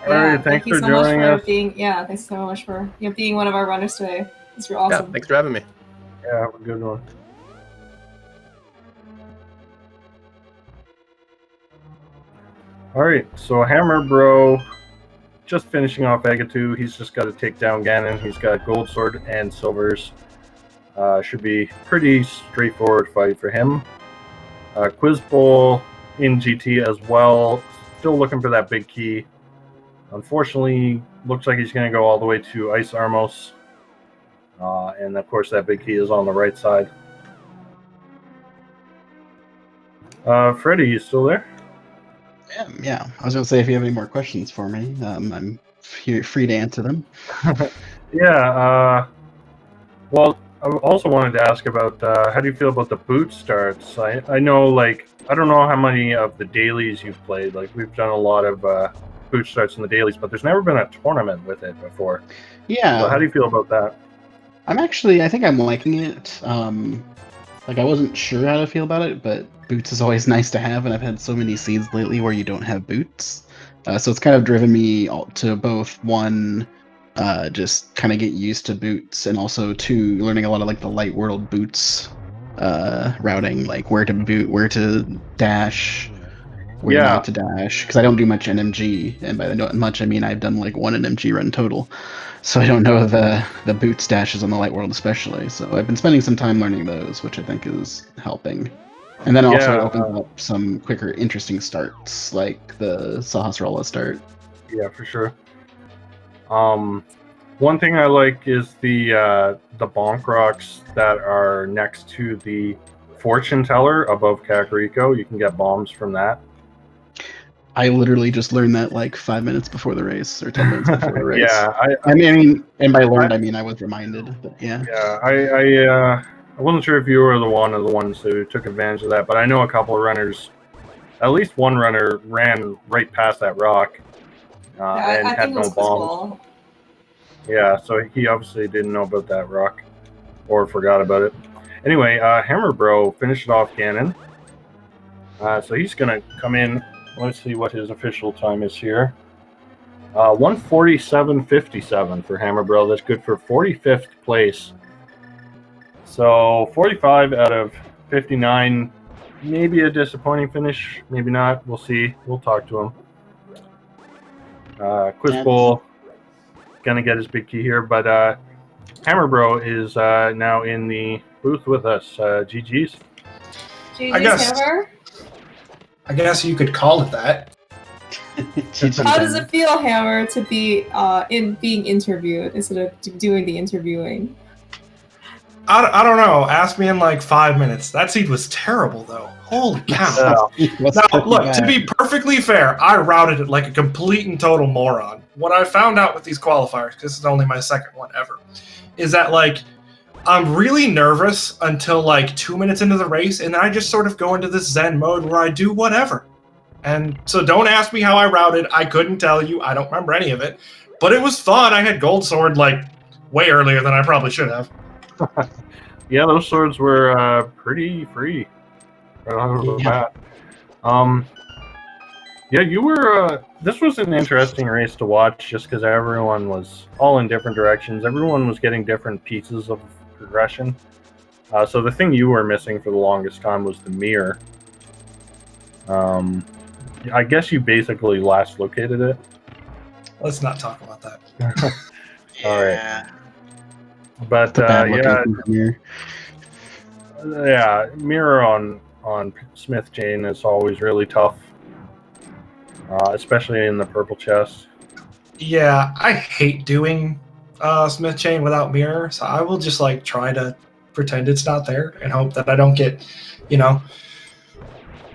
All right, thanks for joining us. Thanks so much for being one of our runners today. It's awesome. Yeah, thanks for having me. Yeah, have a good one. All right, so Hammer Bro, just finishing off Agatu. He's just got to take down Ganon. He's got gold sword and silvers. Should be pretty straightforward fight for him. Quiz Bowl in GT as well. Still looking for that big key. Unfortunately, looks like he's going to go all the way to Ice Armos. And of course, that big key is on the right side. Freddy, you still there? Yeah. I was going to say, if you have any more questions for me, I'm free to answer them. Yeah. Well, I also wanted to ask about how do you feel about the boot starts? I know, like, I don't know how many of the dailies you've played. Like, we've done a lot of boot starts in the dailies, but there's never been a tournament with it before. Yeah. So how do you feel about that? I think I'm liking it. Like, I wasn't sure how to feel about it, but boots is always nice to have, and I've had so many seeds lately where you don't have boots. So it's kind of driven me to both, one, just kind of get used to boots, and also two, learning a lot of like the light world boots routing, like where to boot, where to dash, where not to dash, because I don't do much NMG, and by much I mean I've done like one NMG run total, so I don't know the boots dashes on the light world especially. So I've been spending some time learning those, which I think is helping. And then also it opens up some quicker, interesting starts, like the Sahasrara start. Yeah, for sure. One thing I like is the bonk rocks that are next to the fortune teller above Kakariko. You can get bombs from that. I literally just learned that like 5 minutes before the race, or 10 minutes before the race. Yeah, I mean, and by learned I mean I was reminded. But yeah. Yeah, I wasn't sure if you were one of the ones who took advantage of that, but I know a couple of runners. At least one runner ran right past that rock and had no bombs. Yeah, so he obviously didn't know about that rock or forgot about it. Anyway, Hammer Bro finished off Ganon. So he's going to come in. Let's see what his official time is here. 147.57 for Hammer Bro. That's good for 45th place. So 45 out of 59. Maybe a disappointing finish. Maybe not. We'll see. We'll talk to him. Quizbull going to get his big key here. But Hammer Bro is now in the booth with us. GG's. GG's, Hammer. I guess you could call it that. How does it feel, Hammer, to be being interviewed instead of doing the interviewing? I don't know. Ask me in like 5 minutes. That seed was terrible, though. Holy cow. Now, look, to be perfectly fair, I routed it like a complete and total moron. What I found out with these qualifiers, because this is only my second one ever, is that, like, I'm really nervous until, like, 2 minutes into the race, and then I just sort of go into this zen mode where I do whatever. And so don't ask me how I routed. I couldn't tell you. I don't remember any of it. But it was fun. I had gold sword, like, way earlier than I probably should have. Yeah, those swords were pretty free. Right off the bat. Yeah, you were. This was an interesting race to watch, just because everyone was all in different directions. Everyone was getting different pieces of progression. So the thing you were missing for the longest time was the mirror. I guess you basically last located it. Let's not talk about that. All right. But yeah, mirror on Smith chain is always really tough, especially in the purple chest. Yeah, I hate doing Smith chain without mirror, so I will just like try to pretend it's not there and hope that I don't get,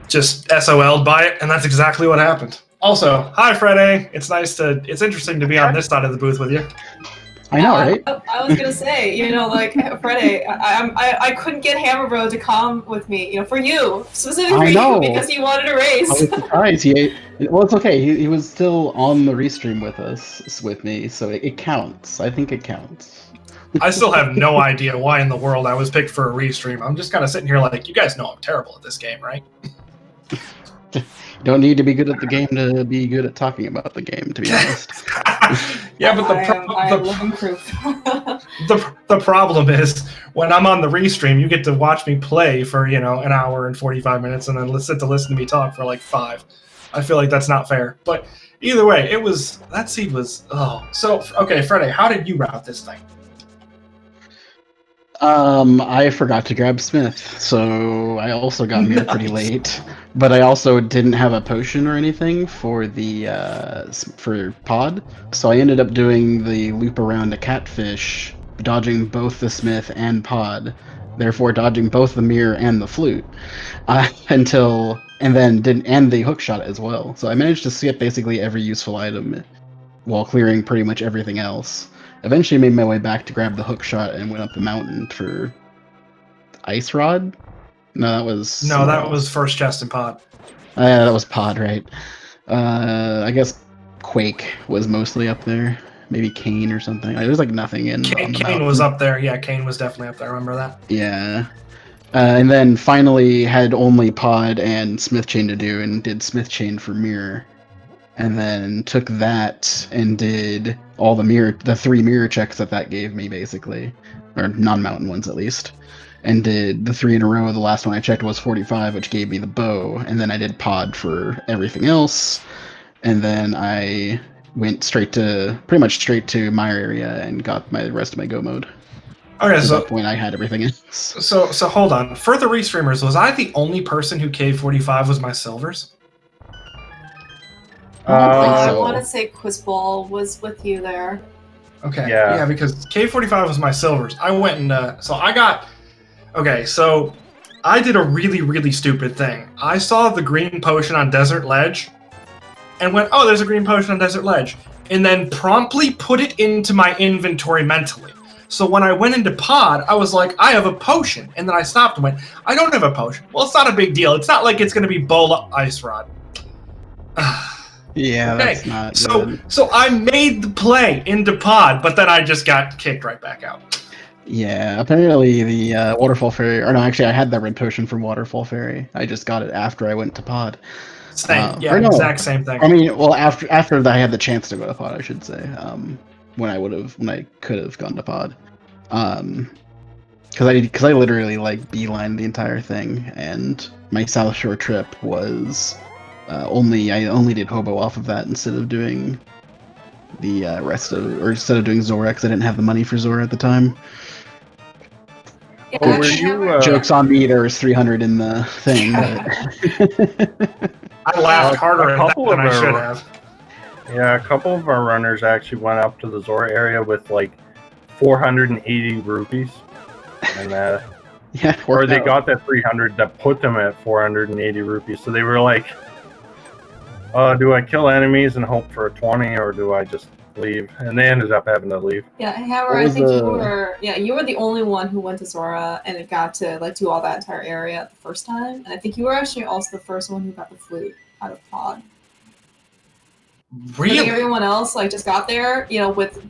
just SOL'd by it, and that's exactly what happened. Also, hi Friday. It's interesting to be on this side of the booth with you. I know, right? I was gonna say, like Friday, I couldn't get Hammer Bro to come with me, for you, specifically for you, because he wanted a race. I was surprised. Well, it's okay. He was still on the restream with me, so it counts. I think it counts. I still have no idea why in the world I was picked for a restream. I'm just kind of sitting here like, you guys know I'm terrible at this game, right? You don't need to be good at the game to be good at talking about the game, to be honest. Yeah, but I am living proof. the problem is when I'm on the restream, you get to watch me play for an hour and 45 minutes, and then sit to listen to me talk for like 5. I feel like that's not fair. But either way, that seed was So okay, Friday, how did you route this thing? I forgot to grab Smith, so I also got mirror pretty late. But I also didn't have a potion or anything for the for pod, so I ended up doing the loop around a catfish, dodging both the Smith and pod, therefore dodging both the mirror and the flute, and the hook shot as well. So I managed to skip basically every useful item while clearing pretty much everything else. Eventually made my way back to grab the hook shot and went up the mountain for Ice Rod. That was first chest and pod. Yeah, that was pod, right? I guess Quake was mostly up there. Maybe Kane or something. There's like nothing in. Kane was up there. Yeah, Kane was definitely up there. I remember that. Yeah. And then finally had only pod and Smith chain to do, and did Smith chain for mirror. And then took that and did all the 3 mirror checks that gave me, basically. Or non-mountain ones, at least. And did the 3 in a row. The last one I checked was 45, which gave me the bow. And then I did pod for everything else. And then I went pretty much straight to my area and got the rest of my go mode. Okay, At that point, I had everything else. So hold on. For the restreamers, was I the only person who K45 was my silvers? I want to say Quizball was with you there. Okay. Yeah, because K45 was my silvers. I went and so I did a really, really stupid thing. I saw the green potion on Desert Ledge and went, oh, there's a green potion on Desert Ledge, and then promptly put it into my inventory mentally. So when I went into pod, I was like, I have a potion. And then I stopped and went, I don't have a potion. Well, it's not a big deal. It's not like it's going to be Bola Ice Rod. Yeah, okay. That's not good. So I made the play into pod, but then I just got kicked right back out. Yeah, apparently the Waterfall Fairy, or no, actually I had that red potion from Waterfall Fairy. I just got it after I went to Pod. Same, yeah, or no, exact same thing. I mean, well, after I had the chance to go to Pod, I should say. When I could have gone to Pod. Because I literally like beelined the entire thing, and my South Shore trip was I only did Hobo off of that instead of doing the instead of doing Zora, because I didn't have the money for Zora at the time. Yeah, Oh, were actually, you, Hammer- Jokes on me, there was 300 in the thing. But I laughed harder a at that couple than of I should our- have. Yeah, a couple of our runners actually went up to the Zora area with like 480 rupees, and yeah, or worked they out. got that 300 that put them at 480 rupees. So they were like, do I kill enemies and hope for a 20, or do I just leave? And they ended up having to leave. Yeah, Hammer, What I was think the- you were the only one who went to Zora and it got to like do all that entire area the first time. And I think you were actually also the first one who got the flute out of Pod. I think Really? everyone else like just got there,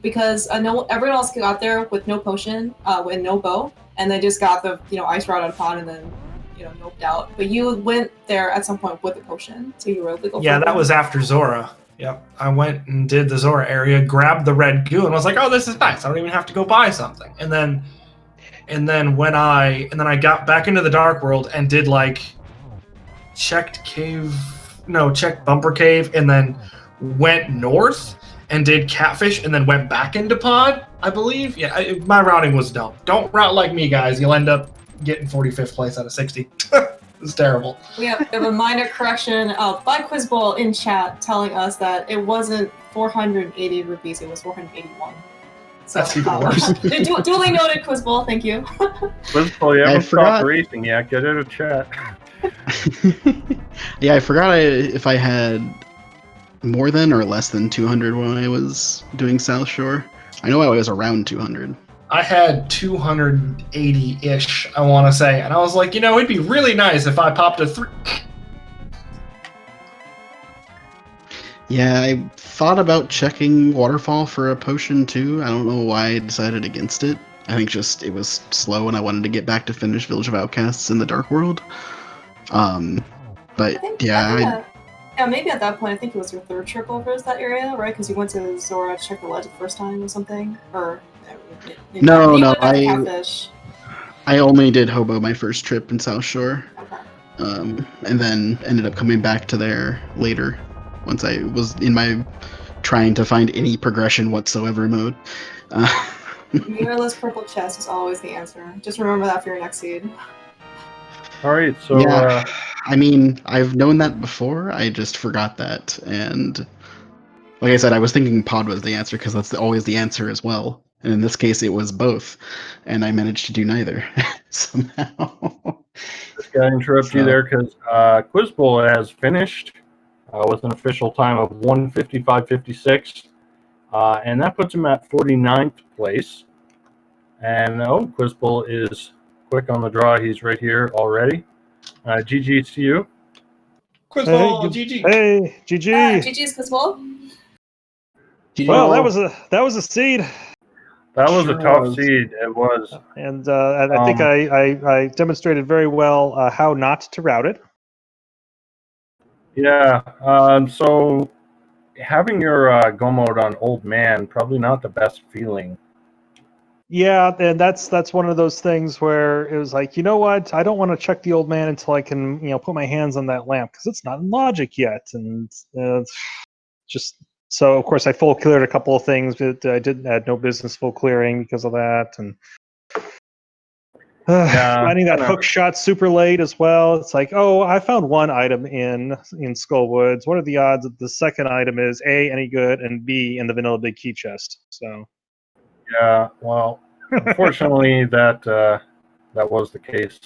because I know everyone else got there with no potion, with no bow, and they just got the ice rod out of Pod and then noped out. But you went there at some point with a potion, so you were able to go. Yeah, further. that was after Zora. Yep, I went and did the Zora area, grabbed the red goo, and was like, "Oh, this is nice. I don't even have to go buy something." And then when I got back into the Dark World and did like checked Bumper Cave, and then went north and did Catfish, and then went back into Pod, I believe. Yeah, my routing was dumb. Don't route like me, guys. You'll end up getting 45th place out of 60. It's terrible. We have a minor correction by Quizbowl in chat telling us that it wasn't 480 rupees, it was 481. So, That's even worse. Duly noted, Quizbowl, thank you. Quizbowl, you I haven't forgot. stopped racing yet. Get out of chat. Yeah, I forgot if I had more than or less than 200 when I was doing South Shore. I know I was around 200. I had 280-ish, I want to say, and I was like, it'd be really nice if I popped a 3. Yeah, I thought about checking Waterfall for a potion too. I don't know why I decided against it. I think just it was slow and I wanted to get back to finish Village of Outcasts in the Dark World. But Yeah, maybe at that point, I think it was your third trip over to that area, right? Because you went to Zora to check the ledge the first time or something? Or No, you no, went back to Catfish. I only did Hobo my first trip in South Shore. Okay. And then ended up coming back to there later once I was in my trying to find any progression whatsoever mode. Mirrorless purple chest is always the answer. Just remember that for your next seed. All right, so Yeah. I mean, I've known that before. I just forgot that, and like I said, I was thinking Pod was the answer because that's always the answer as well. And in this case, it was both, and I managed to do neither somehow. just got to interrupt you there because Quizbowl has finished with an official time of 1:55.56, and that puts him at 49th place. And Quizbowl is quick on the draw. He's right here already. GG to you. Quizball, GG. Hey, GG. GG's Quizbowl. Well, that was a seed, That was Sure a tough was. seed. It was. and I think I demonstrated very well how not to route it. Yeah. So having your go mode on Old Man probably not the best feeling. Yeah, and that's one of those things where it was like, you know what? I don't want to check the old man until I can, put my hands on that lamp because it's not in logic yet, and just so. Of course, I full cleared a couple of things, but I had no business full clearing because of that, and finding that hook shot super late as well. It's like, oh, I found one item in Skullwoods. What are the odds that the second item is A, any good, and B, in the vanilla big key chest? So. Yeah, well, unfortunately, that was the case.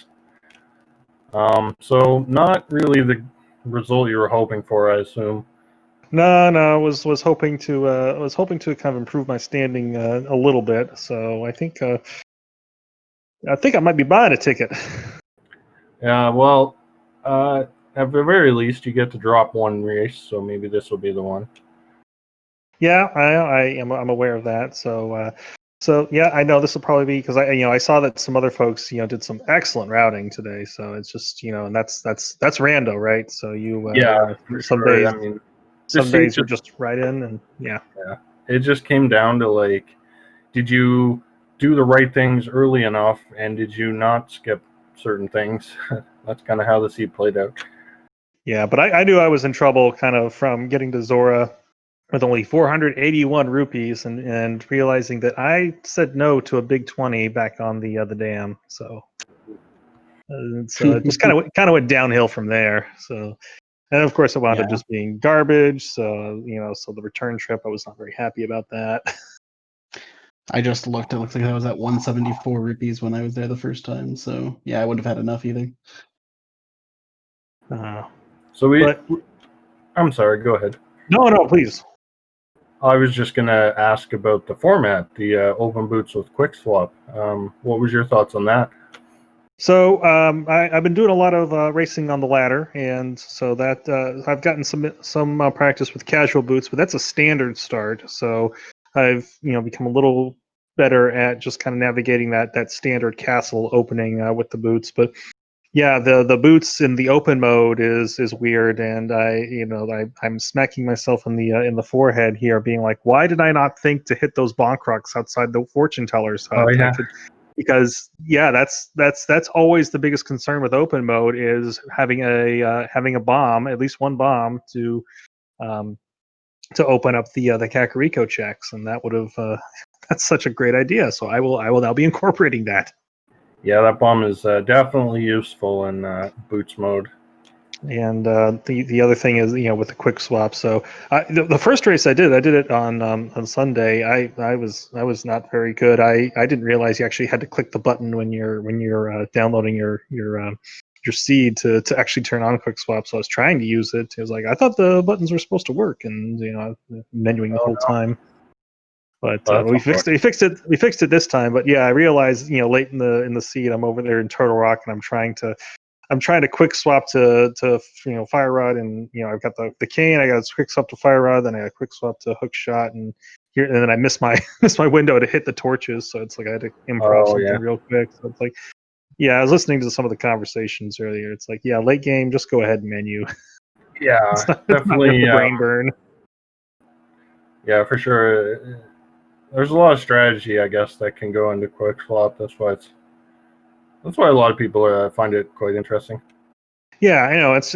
So not really the result you were hoping for, I assume. No, was hoping to kind of improve my standing a little bit. So I think I might be buying a ticket. Yeah, well, at the very least, you get to drop one race, so maybe this will be the one. Yeah, I'm aware of that. So So yeah, I know this will probably be because I saw that some other folks did some excellent routing today. So it's just and that's rando, right? So Yeah, for some sure. days I mean, some just days seems you're just right in and yeah. it just came down to like, did you do the right things early enough, and did you not skip certain things? That's kind of how the seed played out. Yeah, but I knew I was in trouble kind of from getting to Zora with only 481 rupees and realizing that I said no to a big 20 back on the dam. So it just kind of went downhill from there. So and of course it wound up just being garbage. So so the return trip I was not very happy about that. I just looked. It looks like I was at 174 rupees when I was there the first time. So yeah, I wouldn't have had enough either. So I'm sorry. Go ahead. No, please. I was just gonna ask about the format, the open boots with quick swap. What was your thoughts on that? So I've been doing a lot of racing on the ladder, and so that I've gotten some practice with casual boots, but that's a standard start. So I've become a little better at just kind of navigating that standard castle opening with the boots. But yeah, the boots in the open mode is weird, and I'm smacking myself in the forehead here, being like, why did I not think to hit those bonk rocks outside the fortune teller's hut? Oh yeah. Because that's always the biggest concern with open mode is having a bomb, at least one bomb to open up the Kakariko checks, and that would have that's such a great idea. So I will now be incorporating that. Yeah, that bomb is definitely useful in boots mode. And the other thing is with the quick swap. So the first race I did it on Sunday. I was not very good. I didn't realize you actually had to click the button when you're downloading your seed to actually turn on quick swap. So I was trying to use it. It was like I thought the buttons were supposed to work, and menuing the whole time. But we fixed it this time. But yeah, I realized late in the seed I'm over there in Turtle Rock, and I'm trying to quick swap to Fire Rod, and I've got the cane. I got a quick swap to Fire Rod, then I got a quick swap to Hook Shot, and then I missed my window to hit the torches. So it's like I had to improv something real quick. So it's like, yeah, I was listening to some of the conversations earlier. It's like, yeah, late game, just go ahead and menu. Yeah, definitely. The brain burn. Yeah, for sure. There's a lot of strategy, I guess, that can go into quick swap. That's why a lot of people find it quite interesting. Yeah, I know it's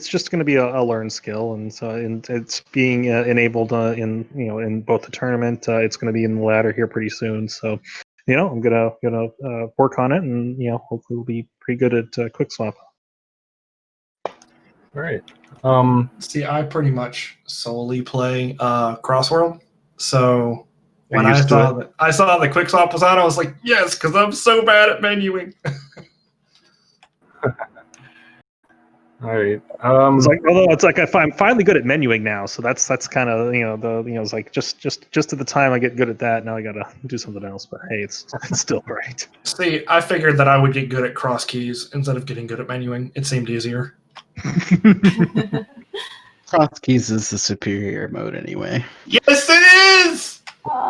just going to be a learned skill, and so it's being enabled in both the tournament. It's going to be in the ladder here pretty soon. So, I'm gonna work on it, and hopefully we'll be pretty good at quick swap. All right. See, I pretty much solely play Crossworld, so when I saw the quick swap was on, I was like, yes, because I'm so bad at menuing. All right. It's like I'm finally good at menuing now, so that's kind of it's like just at the time I get good at that. Now I gotta do something else, but hey, it's still great. See, I figured that I would get good at cross keys instead of getting good at menuing. It seemed easier. Cross keys is the superior mode anyway. Yes, it is.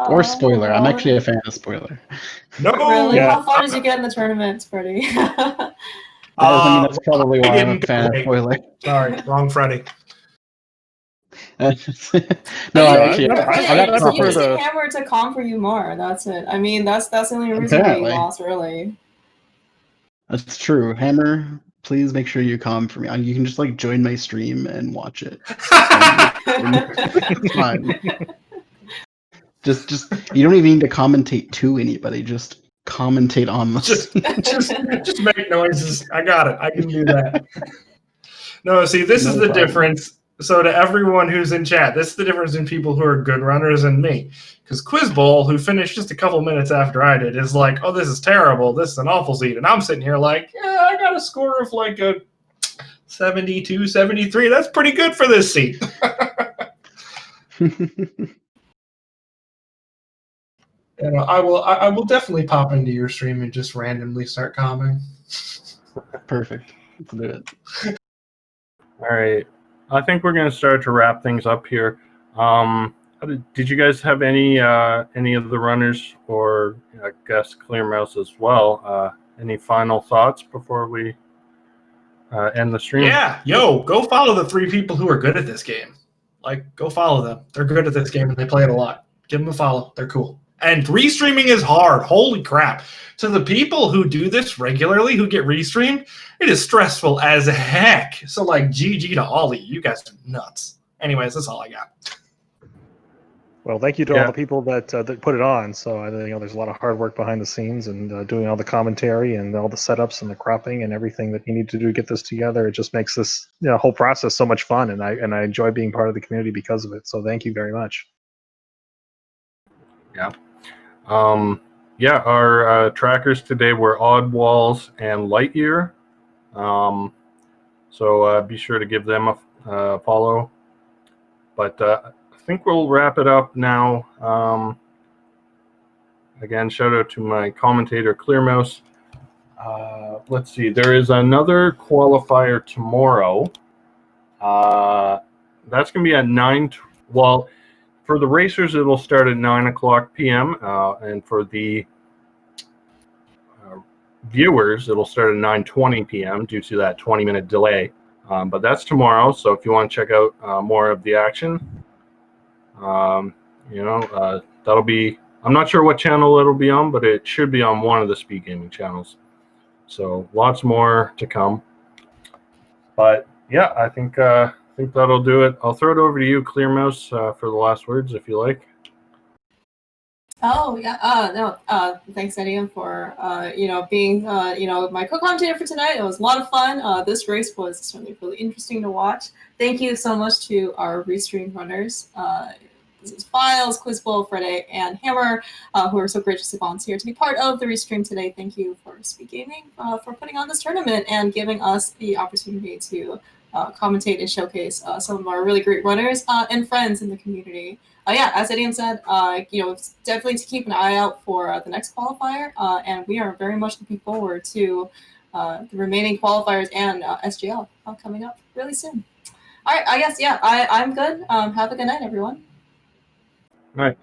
Or spoiler. I'm actually a fan of spoiler. No. Really? Yeah. How far did you get in the tournament, Freddie? I mean, that's probably why I'm a fan of spoiler. Sorry, wrong Freddy. No, actually, I you prefer just the need Hammer to calm for you more. That's it. I mean, that's the only reason why you Apparently. lost, really. That's true. Hammer, please make sure you calm for me. You can just join my stream and watch it. It's fine. Just you don't even need to commentate to anybody. Just commentate on the just make noises. I got it. I can do that. No, see, this is the difference. So to everyone who's in chat, this is the difference in people who are good runners and me. Because Quizbowl, who finished just a couple minutes after I did, is like, oh, this is terrible. This is an awful seed. And I'm sitting here like, yeah, I got a score of like a 72, 73. That's pretty good for this seed. I will definitely pop into your stream and just randomly start calming. Perfect. Let's do it. All right. I think we're going to start to wrap things up here. Did you guys have any of the runners, or I guess Clear Mouse as well? Any final thoughts before we end the stream? Yeah, yo, go follow the 3 people who are good at this game. Like, go follow them. They're good at this game and they play it a lot. Give them a follow. They're cool. And restreaming is hard. Holy crap. To the people who do this regularly, who get restreamed, it is stressful as heck. So, like, GG to all of you. You guys are nuts. Anyways, that's all I got. Well, thank you to all the people that put it on. So I there's a lot of hard work behind the scenes and doing all the commentary and all the setups and the cropping and everything that you need to do to get this together. It just makes this whole process so much fun, and I enjoy being part of the community because of it. So thank you very much. Yeah. Our trackers today were Odd Walls and Lightyear. So be sure to give them a follow. But I think we'll wrap it up now. Again, shout out to my commentator, Clear Mouse. Let's see. There is another qualifier tomorrow. That's going to be at 9. Well, for the racers, it'll start at 9:00 p.m. And for the viewers, it'll start at 9:20 p.m. due to that 20-minute delay. But that's tomorrow. So if you want to check out more of the action, that'll be. I'm not sure what channel it'll be on, but it should be on one of the SpeedGaming channels. So lots more to come. But yeah, I think that'll do it. I'll throw it over to you, Clear Mouse, for the last words, if you like. Oh yeah, thanks Eddie for being my co-commentator for tonight. It was a lot of fun. This race was certainly really interesting to watch. Thank you so much to our restream runners. This is Files, Quizbowl, Friday, and Hammer, who are so gracious to volunteer to be part of the restream today. Thank you for SpeedGaming for putting on this tournament and giving us the opportunity to commentate and showcase some of our really great runners and friends in the community. As Eddie said, definitely to keep an eye out for the next qualifier, and we are very much looking forward to the remaining qualifiers and SGL coming up really soon. All right, I guess, I'm good. Have a good night, everyone. All right.